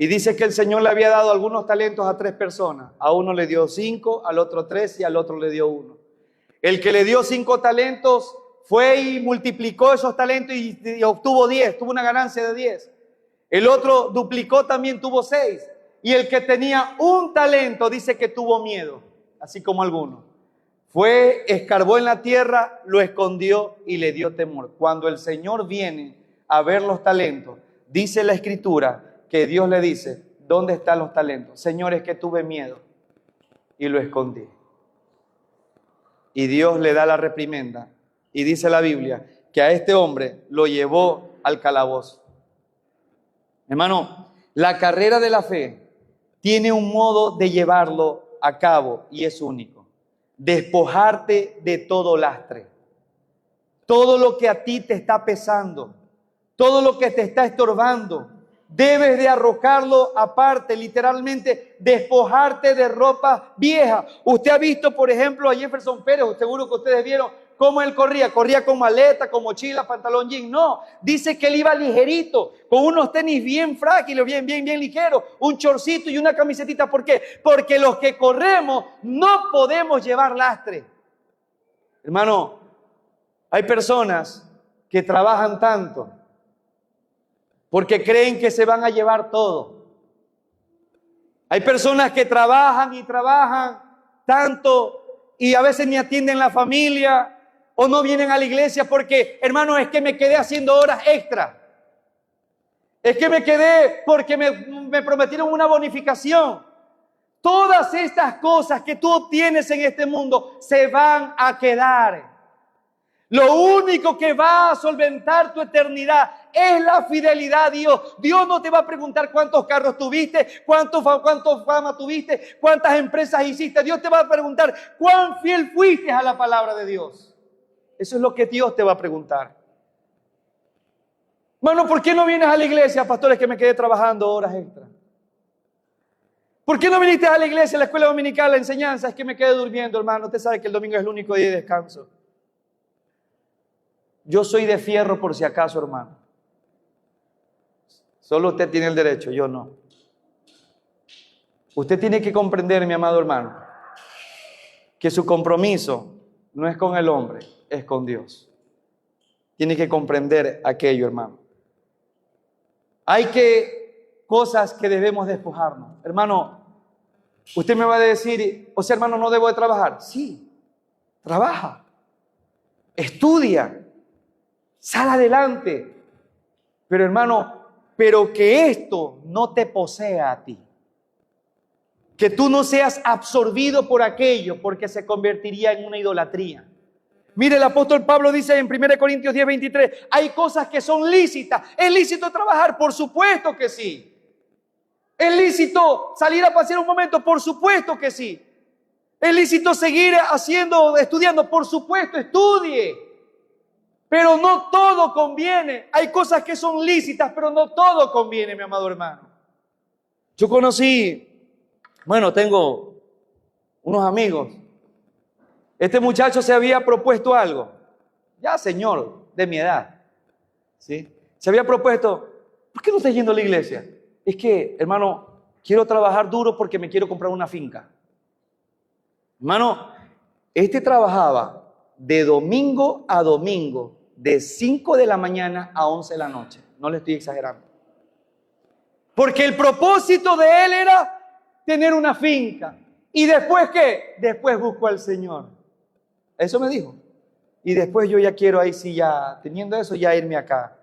[SPEAKER 2] Y dice que el Señor le había dado algunos talentos a 3 personas. A uno le dio 5, al otro 3 y al otro le dio 1. El que le dio 5 talentos fue y multiplicó esos talentos y obtuvo 10, tuvo una ganancia de 10. El otro duplicó también, tuvo 6. Y el que tenía un talento dice que tuvo miedo, así como algunos. Fue, escarbó en la tierra, lo escondió y le dio temor. Cuando el Señor viene a ver los talentos, dice la Escritura, que Dios le dice, ¿dónde están los talentos? Señor, es que tuve miedo y lo escondí. Y Dios le da la reprimenda. Y dice la Biblia que a este hombre lo llevó al calabozo. Hermano, la carrera de la fe tiene un modo de llevarlo a cabo y es único. Despojarte de todo lastre. Todo lo que a ti te está pesando, todo lo que te está estorbando, debes de arrojarlo aparte, literalmente despojarte de ropa vieja. Usted ha visto, por ejemplo, a Jefferson Pérez, seguro que ustedes vieron cómo él corría con maleta, con mochila, pantalón jean. No, dice que él iba ligerito, con unos tenis bien frágiles, bien ligeros, un chorcito y una camisetita. ¿Por qué? Porque los que corremos no podemos llevar lastre. Hermano, hay personas que trabajan tanto porque creen que se van a llevar todo. Hay personas que trabajan y trabajan tanto y a veces ni atienden la familia o no vienen a la iglesia porque, hermano, es que me quedé haciendo horas extra. Es que me quedé porque me prometieron una bonificación. Todas estas cosas que tú obtienes en este mundo se van a quedar. Lo único que va a solventar tu eternidad es la fidelidad a Dios. Dios no te va a preguntar cuántos carros tuviste, cuánto fama tuviste, cuántas empresas hiciste. Dios te va a preguntar cuán fiel fuiste a la palabra de Dios. Eso es lo que Dios te va a preguntar. Bueno, ¿por qué no vienes a la iglesia, pastores, que me quedé trabajando horas extra? ¿Por qué no viniste a la iglesia, a la escuela dominical, la enseñanza? Es que me quedé durmiendo, hermano. Usted sabe que el domingo es el único día de descanso. Yo soy de fierro por si acaso, hermano. Solo usted tiene el derecho, yo no. Usted tiene que comprender, mi amado hermano, que su compromiso no es con el hombre, es con Dios. Tiene que comprender aquello, hermano. Hay cosas que debemos despojarnos. Hermano, usted me va a decir, o sea, hermano, ¿no debo de trabajar? Sí, trabaja, estudia, sal adelante. Pero hermano, pero que esto no te posea a ti. Que tú no seas absorbido por aquello, porque se convertiría en una idolatría. Mire, el apóstol Pablo dice en 1 Corintios 10:23, hay cosas que son lícitas. ¿Es lícito trabajar? Por supuesto que sí. ¿Es lícito salir a pasear un momento? Por supuesto que sí. ¿Es lícito seguir estudiando? Por supuesto, estudie. Pero no todo conviene. Hay cosas que son lícitas, pero no todo conviene, mi amado hermano. Yo tengo unos amigos. Este muchacho se había propuesto algo. Ya señor, de mi edad. ¿Sí? Se había propuesto, ¿por qué no estás yendo a la iglesia? Es que, hermano, quiero trabajar duro porque me quiero comprar una finca. Hermano, este trabajaba de domingo a domingo, de 5 de la mañana a 11 de la noche. No le estoy exagerando. Porque el propósito de él era tener una finca. ¿Y después qué? Después busco al Señor. Eso me dijo. Y después yo ya quiero ahí sí ya, teniendo eso, ya irme acá.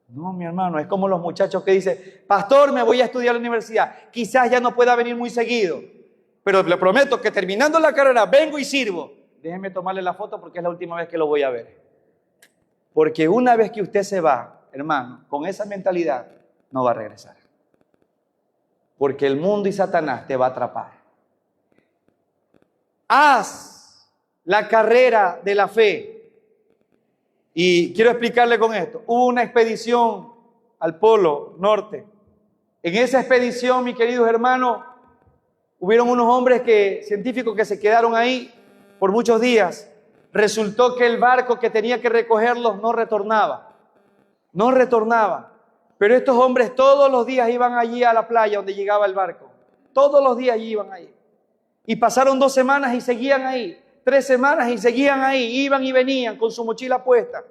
[SPEAKER 2] No, mi hermano, es como los muchachos que dicen, pastor, me voy a estudiar a la universidad. Quizás ya no pueda venir muy seguido, pero le prometo que terminando la carrera vengo y sirvo. Déjenme tomarle la foto porque es la última vez que lo voy a ver. Porque una vez que usted se va, hermano, con esa mentalidad, no va a regresar. Porque el mundo y Satanás te va a atrapar. Haz la carrera de la fe. Y quiero explicarle con esto. Hubo una expedición al Polo Norte. En esa expedición, mis queridos hermanos, hubieron unos hombres científicos que se quedaron ahí por muchos días. Resultó que el barco que tenía que recogerlos no retornaba. No retornaba. Pero estos hombres todos los días iban allí a la playa donde llegaba el barco. Todos los días allí iban ahí. Y pasaron 2 semanas y seguían ahí. 3 semanas y seguían ahí, iban y venían con su mochila puesta.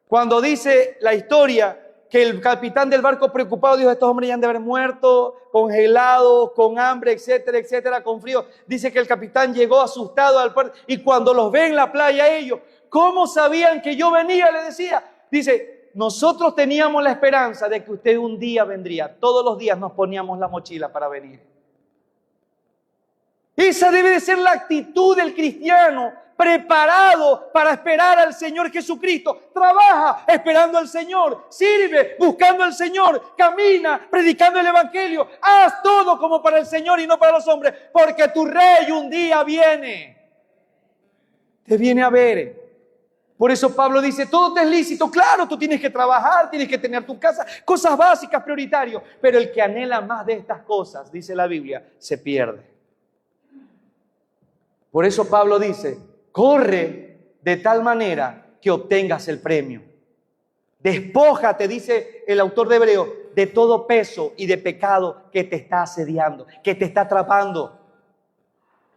[SPEAKER 2] Cuando dice la historia que el capitán del barco preocupado dijo, estos hombres ya han de haber muerto, congelados, con hambre, etcétera, etcétera, con frío. Dice que el capitán llegó asustado al puerto y cuando los ve en la playa ellos, ¿cómo sabían que yo venía? Le decía. Dice, nosotros teníamos la esperanza de que usted un día vendría. Todos los días nos poníamos la mochila para venir. Esa debe de ser la actitud del cristiano, preparado para esperar al Señor Jesucristo. Trabaja esperando al Señor, sirve buscando al Señor, camina predicando el Evangelio. Haz todo como para el Señor y no para los hombres, porque tu Rey un día viene. Te viene a ver. Por eso Pablo dice, todo te es lícito. Claro, tú tienes que trabajar, tienes que tener tu casa, cosas básicas, prioritarias. Pero el que anhela más de estas cosas, dice la Biblia, se pierde. Por eso Pablo dice, corre de tal manera que obtengas el premio. Despójate, dice el autor de Hebreos, de todo peso y de pecado que te está asediando, que te está atrapando.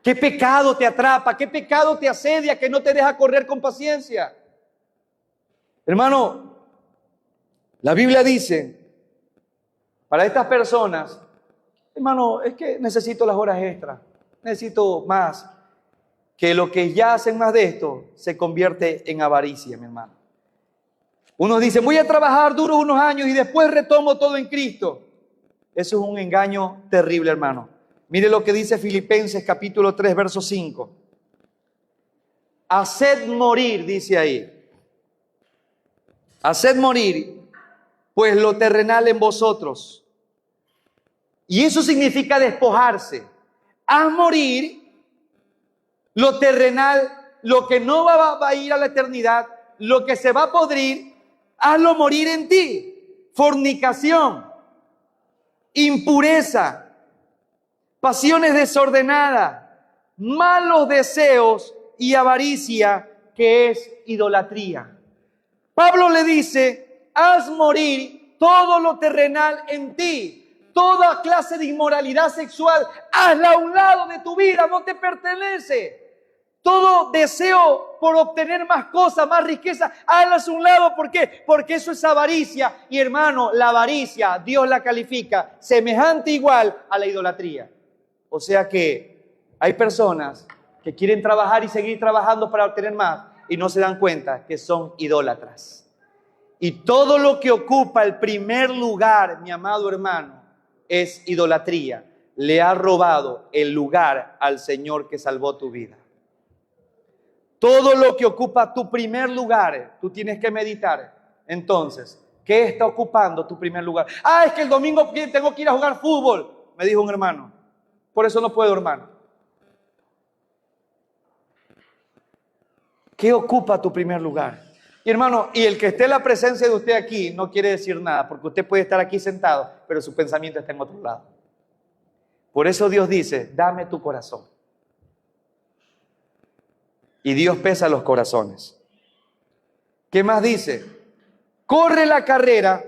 [SPEAKER 2] ¿Qué pecado te atrapa? ¿Qué pecado te asedia que no te deja correr con paciencia? Hermano, la Biblia dice, para estas personas, hermano, es que necesito las horas extras, necesito más. Que lo que ya hacen más de esto se convierte en avaricia, mi hermano. Unos dicen, voy a trabajar duro unos años y después retomo todo en Cristo. Eso es un engaño terrible, hermano. Mire lo que dice Filipenses capítulo 3, verso 5. Haced morir, dice ahí. Haced morir, pues lo terrenal en vosotros. Y eso significa despojarse. Haz morir lo terrenal, lo que no va a ir a la eternidad, lo que se va a podrir, hazlo morir en ti. Fornicación, impureza, pasiones desordenadas, malos deseos y avaricia, que es idolatría. Pablo le dice, haz morir todo lo terrenal en ti, toda clase de inmoralidad sexual, hazla a un lado de tu vida, no te pertenece. Todo deseo por obtener más cosas, más riqueza, hazlas a un lado. ¿Por qué? Porque eso es avaricia. Y hermano, la avaricia, Dios la califica semejante igual a la idolatría. O sea que hay personas que quieren trabajar y seguir trabajando para obtener más y no se dan cuenta que son idólatras. Y todo lo que ocupa el primer lugar, mi amado hermano, es idolatría. Le ha robado el lugar al Señor que salvó tu vida. Todo lo que ocupa tu primer lugar, tú tienes que meditar. Entonces, ¿qué está ocupando tu primer lugar? Ah, es que el domingo tengo que ir a jugar fútbol, me dijo un hermano. Por eso no puedo, hermano. ¿Qué ocupa tu primer lugar? Y hermano, y el que esté en la presencia de usted aquí no quiere decir nada, porque usted puede estar aquí sentado, pero su pensamiento está en otro lado. Por eso Dios dice, dame tu corazón. Y Dios pesa los corazones. ¿Qué más dice? Corre la carrera,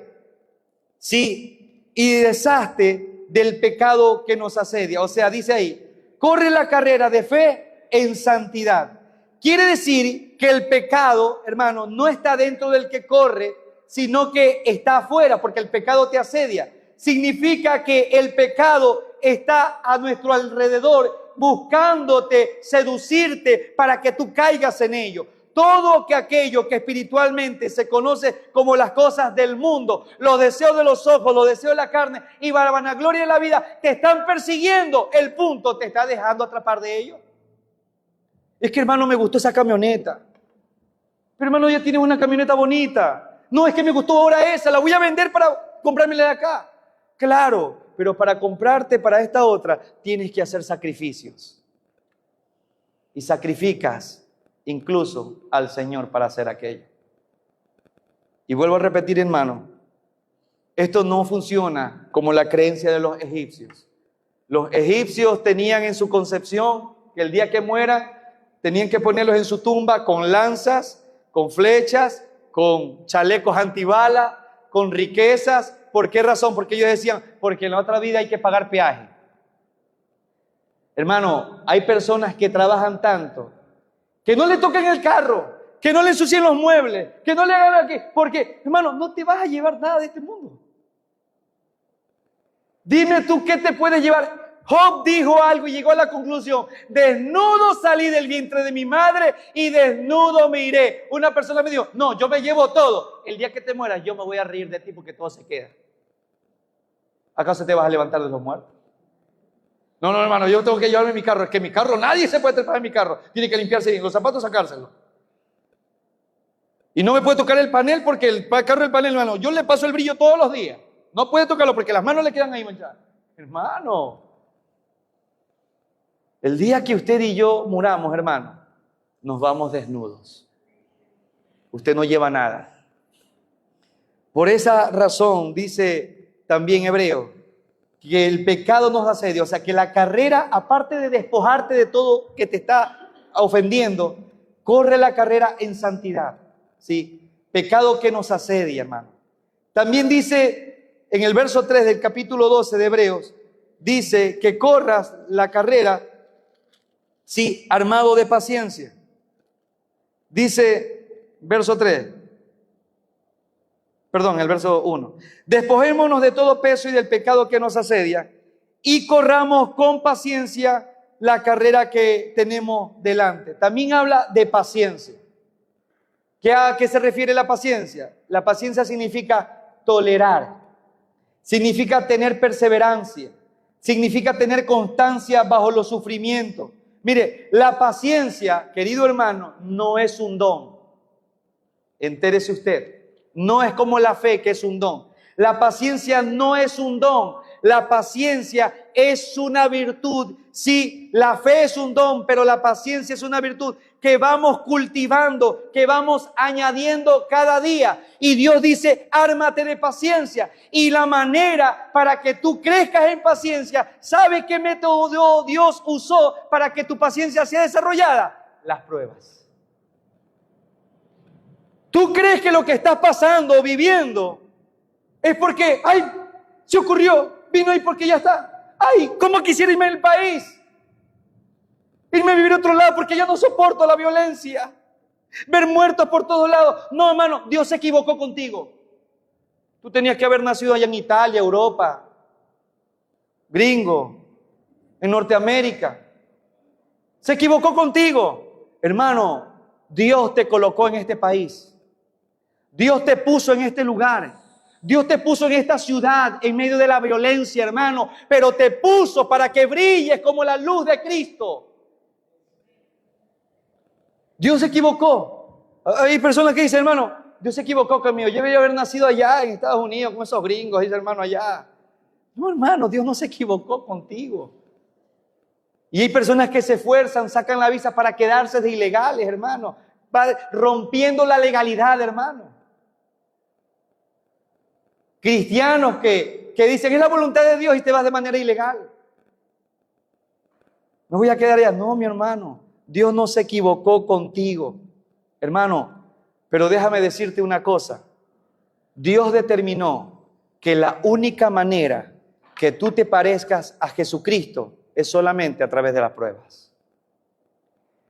[SPEAKER 2] sí, y deshazte del pecado que nos asedia. O sea, dice ahí, corre la carrera de fe en santidad. Quiere decir que el pecado, hermano, no está dentro del que corre, sino que está afuera, porque el pecado te asedia. Significa que el pecado está a nuestro alrededor, buscándote, seducirte para que tú caigas en ello. Todo aquello que espiritualmente se conoce como las cosas del mundo, los deseos de los ojos, los deseos de la carne y la vanagloria de la vida, te están persiguiendo. El punto te está dejando atrapar de ello. Es que, hermano, me gustó esa camioneta. Pero, hermano, ya tienes una camioneta bonita. No, es que me gustó ahora esa, la voy a vender para comprármela de acá. Claro, pero para comprarte para esta otra tienes que hacer sacrificios. Y sacrificas incluso al Señor para hacer aquello. Y vuelvo a repetir, hermano, esto no funciona como la creencia de los egipcios. Los egipcios tenían en su concepción que el día que mueran tenían que ponerlos en su tumba con lanzas, con flechas, con chalecos antibalas, con riquezas. ¿Por qué razón? Porque ellos decían, porque en la otra vida hay que pagar peaje. Hermano, hay personas que trabajan tanto, que no le toquen el carro, que no le ensucien los muebles, que no le hagan aquí, porque, hermano, no te vas a llevar nada de este mundo. Dime tú, ¿qué te puedes llevar? Job dijo algo y llegó a la conclusión, desnudo salí del vientre de mi madre y desnudo me iré. Una persona me dijo, no, yo me llevo todo. El día que te mueras yo me voy a reír de ti porque todo se queda. ¿Acaso te vas a levantar de los muertos? No, no, hermano, yo tengo que llevarme mi carro. Es que mi carro, nadie se puede trepar en mi carro. Tiene que limpiarse bien, los zapatos sacárselos. Y no me puede tocar el panel porque el carro del panel, hermano, yo le paso el brillo todos los días. No puede tocarlo porque las manos le quedan ahí manchadas. Hermano, el día que usted y yo muramos, hermano, nos vamos desnudos. Usted no lleva nada. Por esa razón, dice también Hebreo, que el pecado nos asedia. O sea, que la carrera, aparte de despojarte de todo que te está ofendiendo, corre la carrera en santidad. ¿Sí? Pecado que nos asedia, hermano. También dice en el verso 3 del capítulo 12 de Hebreos, dice que corras la carrera, sí, armado de paciencia. Dice, verso 3, perdón, el verso 1. Despojémonos de todo peso y del pecado que nos asedia y corramos con paciencia la carrera que tenemos delante. También habla de paciencia. ¿A qué se refiere la paciencia? La paciencia significa tolerar, significa tener perseverancia, significa tener constancia bajo los sufrimientos. Mire, la paciencia, querido hermano, no es un don. Entérese usted. No es como la fe, que es un don. La paciencia no es un don. La paciencia es una virtud. Sí, la fe es un don, pero la paciencia es una virtud que vamos cultivando, que vamos añadiendo cada día. Y Dios dice, ármate de paciencia. Y la manera para que tú crezcas en paciencia, ¿sabe qué método Dios usó para que tu paciencia sea desarrollada? Las pruebas. ¿Tú crees que lo que estás pasando o viviendo es porque, ay, se ocurrió, vino ahí porque ya está? Ay, ¿cómo quisiera irme del país? Irme a vivir a otro lado porque ya no soporto la violencia. Ver muertos por todos lados. No, hermano, Dios se equivocó contigo. Tú tenías que haber nacido allá en Italia, Europa, gringo, en Norteamérica. Se equivocó contigo. Hermano, Dios te colocó en este país. Dios te puso en este lugar. Dios te puso en esta ciudad en medio de la violencia, hermano. Pero te puso para que brilles como la luz de Cristo. Dios se equivocó. Hay personas que dicen, hermano, Dios se equivocó conmigo. Yo debería haber nacido allá en Estados Unidos con esos gringos, dice hermano allá. No, hermano, Dios no se equivocó contigo. Y hay personas que se esfuerzan, sacan la visa para quedarse de ilegales, hermano. Va rompiendo la legalidad, hermano. Cristianos que dicen, es la voluntad de Dios y te vas de manera ilegal. Me voy a quedar allá. No, mi hermano. Dios no se equivocó contigo, hermano, pero déjame decirte una cosa. Dios determinó que la única manera que tú te parezcas a Jesucristo es solamente a través de las pruebas.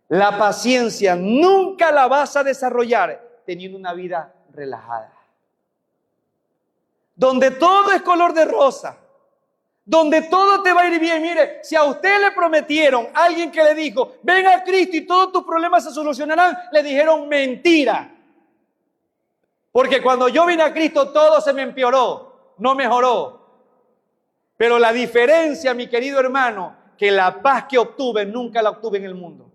[SPEAKER 2] La paciencia nunca la vas a desarrollar teniendo una vida relajada, donde todo es color de rosa, donde todo te va a ir bien. Mire, si a usted le prometieron, alguien que le dijo, ven a Cristo y todos tus problemas se solucionarán, le dijeron mentira. Porque cuando yo vine a Cristo todo se me empeoró, no mejoró. Pero la diferencia, mi querido hermano, que la paz que obtuve nunca la obtuve en el mundo.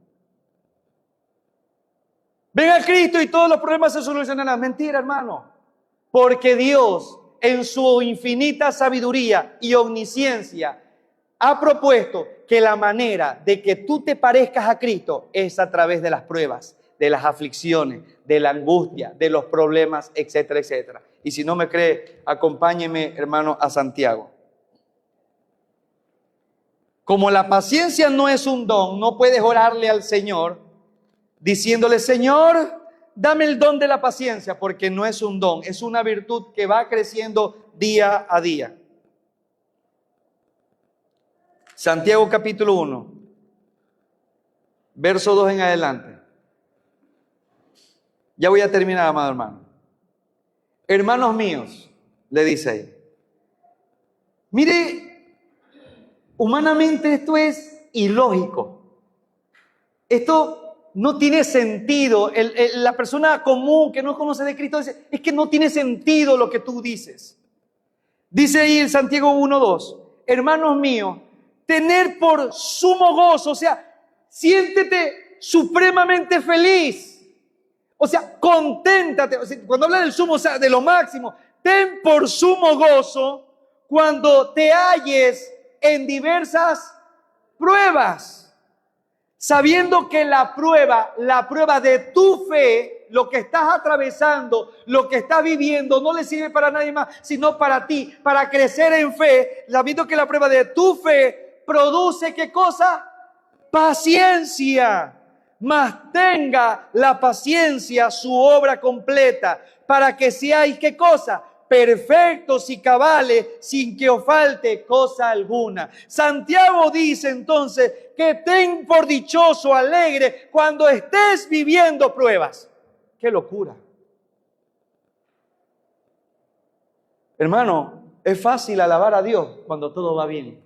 [SPEAKER 2] Ven a Cristo y todos los problemas se solucionarán. Mentira, hermano. Porque Dios, en su infinita sabiduría y omnisciencia, ha propuesto que la manera de que tú te parezcas a Cristo es a través de las pruebas, de las aflicciones, de la angustia, de los problemas, etcétera, etcétera. Y si no me cree, acompáñeme, hermano, a Santiago. Como la paciencia no es un don, no puedes orarle al Señor diciéndole, Señor, dame el don de la paciencia, porque no es un don, es una virtud que va creciendo día a día. Santiago capítulo 1, verso 2 en adelante. Ya voy a terminar, amado hermano. Hermanos míos, le dice ahí, mire, humanamente esto es ilógico. Esto no tiene sentido. La persona común que no conoce de Cristo dice, es que no tiene sentido lo que tú dices. Dice ahí en Santiago 1:2, hermanos míos, tener por sumo gozo, o sea, siéntete supremamente feliz. O sea, conténtate. O sea, cuando habla del sumo, o sea, de lo máximo, ten por sumo gozo cuando te halles en diversas pruebas. Sabiendo que la prueba de tu fe, lo que estás atravesando, lo que estás viviendo, no le sirve para nadie más, sino para ti, para crecer en fe, sabiendo que la prueba de tu fe produce, ¿qué cosa? Paciencia. Mas tenga la paciencia su obra completa, para que seáis, ¿qué cosa? Perfectos y cabales, sin que os falte cosa alguna. Santiago dice entonces que ten por dichoso, alegre, cuando estés viviendo pruebas. ¡Qué locura! Hermano, es fácil alabar a Dios cuando todo va bien.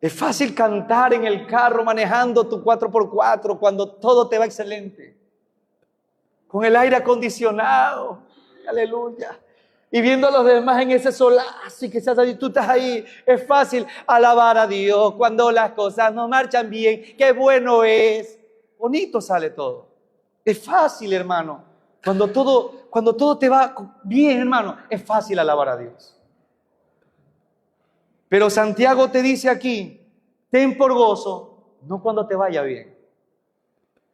[SPEAKER 2] Es fácil cantar en el carro manejando tu 4x4 cuando todo te va excelente. Con el aire acondicionado. Aleluya. Y viendo a los demás en ese solazo y que tú estás ahí. Es fácil alabar a Dios cuando las cosas no marchan bien. Qué bueno es. Bonito sale todo. Es fácil, hermano. Cuando todo te va bien, hermano, es fácil alabar a Dios. Pero Santiago te dice aquí, ten por gozo, no cuando te vaya bien,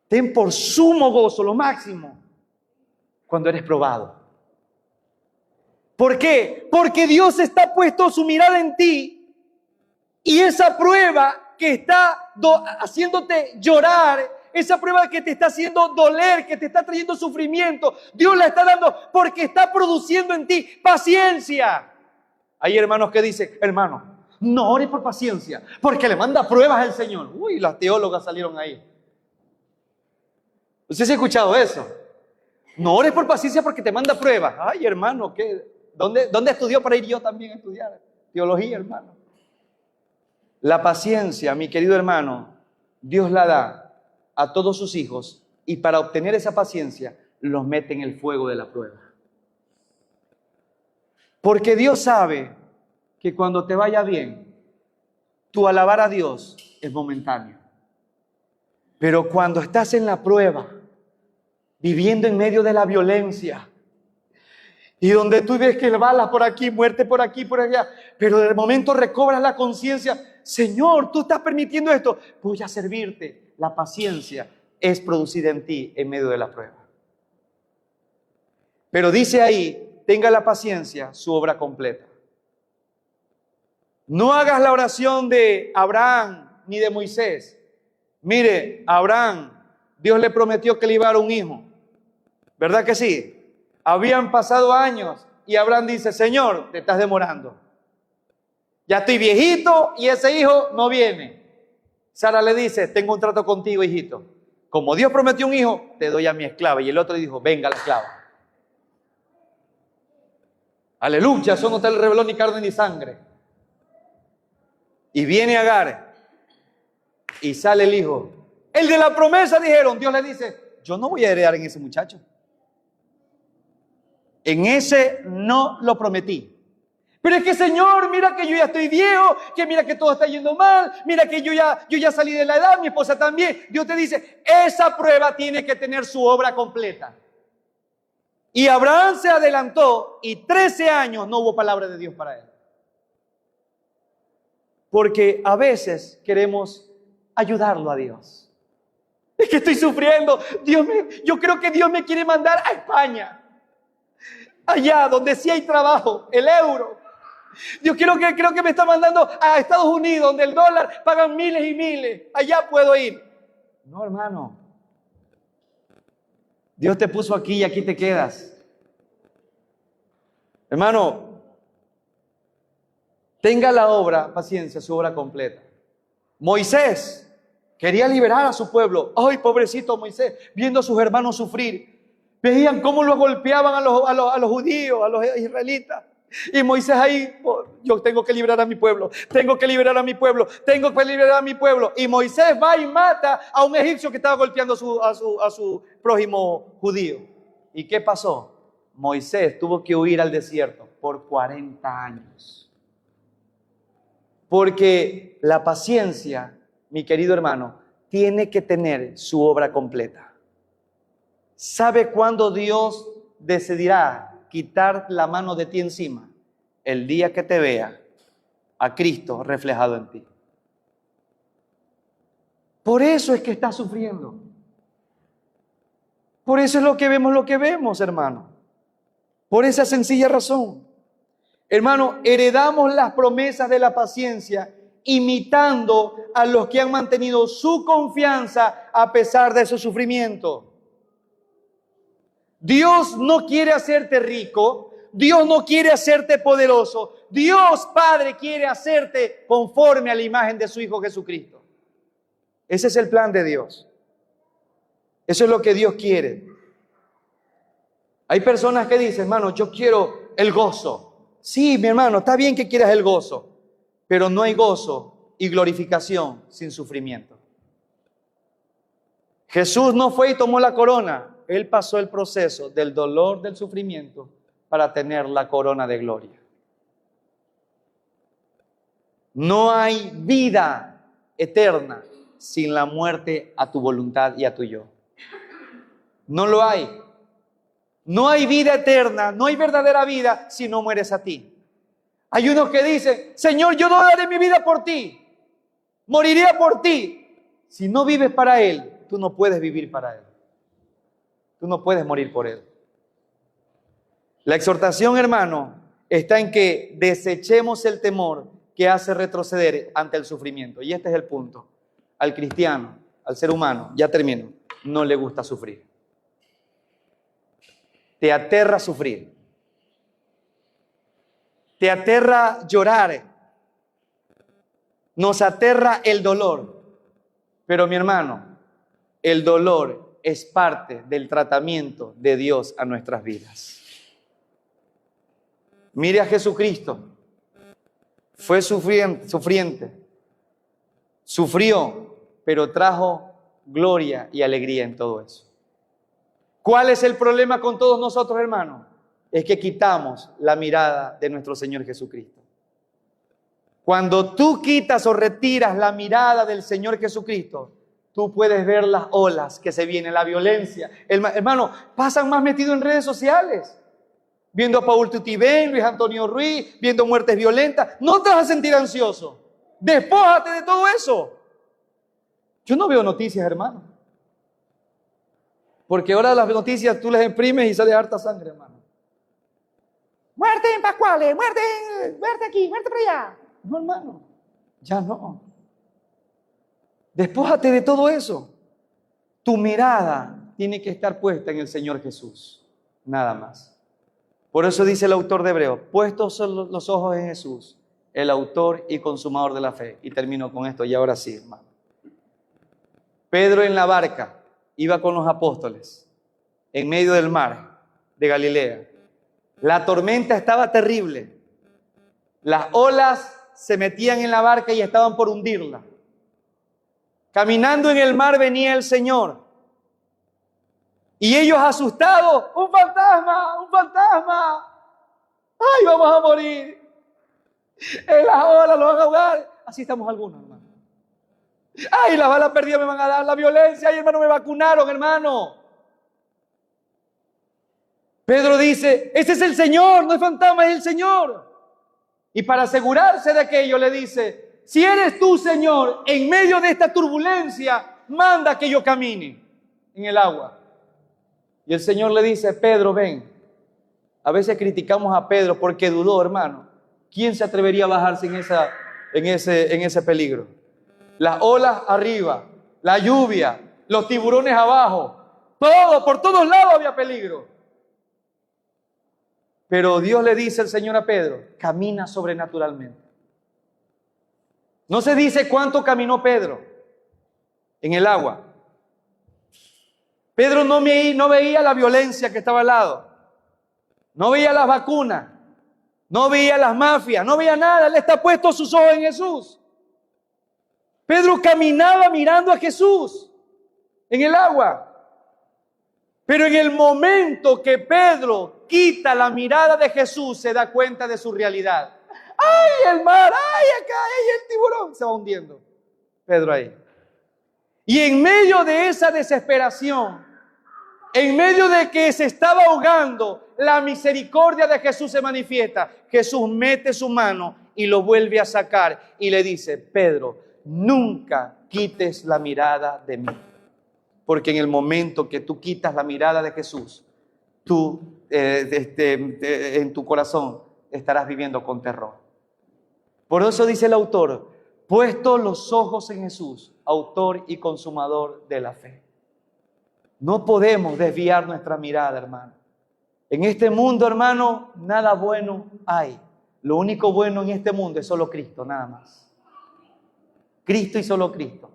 [SPEAKER 2] ten por sumo gozo, lo máximo, cuando eres probado. ¿Por qué? Porque Dios está puesto su mirada en ti y esa prueba que está haciéndote llorar, esa prueba que te está haciendo doler, que te está trayendo sufrimiento, Dios la está dando porque está produciendo en ti paciencia. Hay hermanos que dicen, hermano, no ore por paciencia, porque le manda pruebas al Señor. Uy, las teólogas salieron ahí. ¿Usted se ha escuchado eso? No ores por paciencia porque te manda pruebas. Ay, hermano, ¿dónde estudió para ir yo también a estudiar teología, hermano? La paciencia, mi querido hermano, Dios la da a todos sus hijos y para obtener esa paciencia los mete en el fuego de la prueba. Porque Dios sabe que cuando te vaya bien, tu alabar a Dios es momentáneo. Pero cuando estás en la prueba, viviendo en medio de la violencia, y donde tú ves que balas por aquí, muerte por aquí, por allá, pero de momento recobras la conciencia, Señor, tú estás permitiendo esto, voy a servirte. La paciencia es producida en ti en medio de la prueba. Pero dice ahí, tenga la paciencia, su obra completa. No hagas la oración de Abraham ni de Moisés. Mire, Abraham, Dios le prometió que le iba a dar un hijo. ¿Verdad que sí? Habían pasado años y Abraham dice, Señor, te estás demorando. Ya estoy viejito y ese hijo no viene. Sara le dice, tengo un trato contigo, hijito. Como Dios prometió un hijo, te doy a mi esclava. Y el otro le dijo, venga la esclava. Aleluya, eso no te le reveló ni carne ni sangre. Y viene Agar y sale el hijo. El de la promesa, dijeron, Dios le dice, yo no voy a heredar en ese muchacho. En ese no lo prometí. Pero es que, Señor, mira que yo ya estoy viejo, que mira que todo está yendo mal, mira que yo ya salí de la edad, mi esposa también. Dios te dice, esa prueba tiene que tener su obra completa. Y Abraham se adelantó y 13 años no hubo palabra de Dios para él. Porque a veces queremos ayudarlo a Dios. Es que estoy sufriendo, yo creo que Dios me quiere mandar a España. Allá donde sí hay trabajo, el euro. Yo creo que me está mandando a Estados Unidos, donde el dólar pagan miles y miles. Allá puedo ir. No, hermano. Dios te puso aquí y aquí te quedas. Hermano, tenga la obra, paciencia, su obra completa. Moisés quería liberar a su pueblo. Ay, pobrecito Moisés, viendo a sus hermanos sufrir. Veían cómo los golpeaban a los judíos, a los israelitas. Y Moisés ahí, yo tengo que liberar a mi pueblo, tengo que liberar a mi pueblo, tengo que liberar a mi pueblo. Y Moisés va y mata a un egipcio que estaba golpeando a su prójimo judío. ¿Y qué pasó? Moisés tuvo que huir al desierto por 40 años. Porque la paciencia, mi querido hermano, tiene que tener su obra completa. ¿Sabe cuándo Dios decidirá quitar la mano de ti encima? El día que te vea a Cristo reflejado en ti. Por eso es que estás sufriendo. Por eso es lo que vemos, hermano. Por esa sencilla razón. Hermano, heredamos las promesas de la paciencia imitando a los que han mantenido su confianza a pesar de su sufrimiento. Dios no quiere hacerte rico, Dios no quiere hacerte poderoso, Dios Padre quiere hacerte conforme a la imagen de su Hijo Jesucristo. Ese es el plan de Dios. Eso es lo que Dios quiere. Hay personas que dicen, hermano, yo quiero el gozo. Sí, mi hermano, está bien que quieras el gozo, pero no hay gozo y glorificación sin sufrimiento. Jesús no fue y tomó la corona. Él pasó el proceso del dolor, del sufrimiento, para tener la corona de gloria. No hay vida eterna sin la muerte a tu voluntad y a tu yo. No lo hay. No hay vida eterna, no hay verdadera vida si no mueres a ti. Hay unos que dicen, Señor, yo no daré mi vida por ti, moriría por ti. Si no vives para Él,
[SPEAKER 1] tú no puedes vivir para Él. Tú no puedes morir por Él. La exhortación, hermano, está en que desechemos el temor que hace retroceder ante el sufrimiento. Y este es el punto. Al cristiano, al ser humano, ya termino, no le gusta sufrir. Te aterra sufrir. Te aterra llorar. Nos aterra el dolor. Pero mi hermano, el dolor es parte del tratamiento de Dios a nuestras vidas. Mire a Jesucristo. Fue sufriente. Sufrió, pero trajo gloria y alegría en todo eso. ¿Cuál es el problema con todos nosotros, hermanos? Es que quitamos la mirada de nuestro Señor Jesucristo. Cuando tú quitas o retiras la mirada del Señor Jesucristo, tú puedes ver las olas que se vienen, la violencia. Hermano, pasan más metidos en redes sociales, viendo a Paul Tutibén, Luis Antonio Ruiz, viendo muertes violentas. No te vas a sentir ansioso. Despójate de todo eso. Yo no veo noticias, hermano. Porque ahora las noticias tú las imprimes y sale harta sangre, hermano. Muerte en Pascuales, muerte aquí, muerte por allá. No, hermano, ya no. Despójate de todo eso. Tu mirada tiene que estar puesta en el Señor Jesús, nada más. Por eso dice el autor de Hebreos, puestos los ojos en Jesús, el autor y consumador de la fe. Y termino con esto, y ahora sí, hermano. Pedro en la barca iba con los apóstoles en medio del mar de Galilea. La tormenta estaba terrible. Las olas se metían en la barca y estaban por hundirla. Caminando en el mar venía el Señor. Y ellos asustados, ¡un fantasma! ¡Un fantasma! ¡Ay, vamos a morir! En las olas lo van a ahogar. Así estamos algunos, hermano. ¡Ay, las balas perdidas me van a dar! ¡La violencia! ¡Ay, hermano, me vacunaron, hermano! Pedro dice, ese es el Señor, no es fantasma, es el Señor. Y para asegurarse de aquello le dice, si eres tú, Señor, en medio de esta turbulencia, manda que yo camine en el agua. Y el Señor le dice, Pedro, ven. A veces criticamos a Pedro porque dudó, hermano. ¿Quién se atrevería a bajarse en ese peligro? Las olas arriba, la lluvia, los tiburones abajo, todo, por todos lados había peligro. Pero Dios le dice al Señor a Pedro, camina sobrenaturalmente. No se dice cuánto caminó Pedro en el agua. Pedro no veía la violencia que estaba al lado. No veía las vacunas. No veía las mafias. No veía nada. Él está puesto sus ojos en Jesús. Pedro caminaba mirando a Jesús en el agua. Pero en el momento que Pedro quita la mirada de Jesús, se da cuenta de su realidad. ¡Ay, el mar! ¡Ay, acá! ¡Ay, el tiburón! Se va hundiendo. Pedro ahí. Y en medio de esa desesperación, en medio de que se estaba ahogando, la misericordia de Jesús se manifiesta. Jesús mete su mano y lo vuelve a sacar y le dice, Pedro, nunca quites la mirada de mí. Porque en el momento que tú quitas la mirada de Jesús, tú en tu corazón estarás viviendo con terror. Por eso dice el autor, puesto los ojos en Jesús, autor y consumador de la fe. No podemos desviar nuestra mirada, hermano. En este mundo, hermano, nada bueno hay. Lo único bueno en este mundo es solo Cristo, nada más. Cristo y solo Cristo.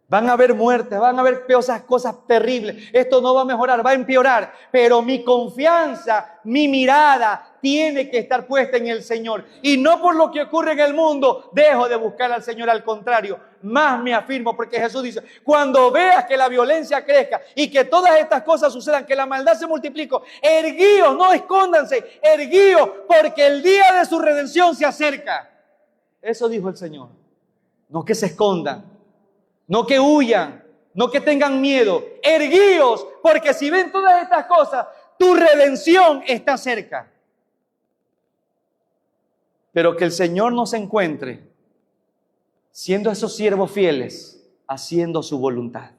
[SPEAKER 1] Van a haber muertes, van a haber cosas terribles. Esto no va a mejorar, va a empeorar. Pero mi confianza, mi mirada tiene que estar puesta en el Señor. Y no por lo que ocurre en el mundo, dejo de buscar al Señor. Al contrario, más me afirmo, porque Jesús dice, cuando veas que la violencia crezca y que todas estas cosas sucedan, que la maldad se multiplique, erguíos, no escóndanse, erguíos, porque el día de su redención se acerca. Eso dijo el Señor. No que se escondan. No que huyan, no que tengan miedo. Erguíos, porque si ven todas estas cosas, tu redención está cerca. Pero que el Señor nos encuentre siendo esos siervos fieles, haciendo su voluntad.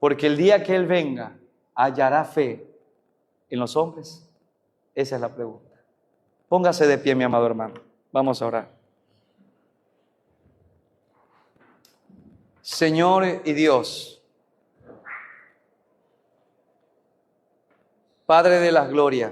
[SPEAKER 1] Porque el día que Él venga, ¿hallará fe en los hombres? Esa es la pregunta. Póngase de pie, mi amado hermano. Vamos a orar. Señor y Dios, Padre de las glorias,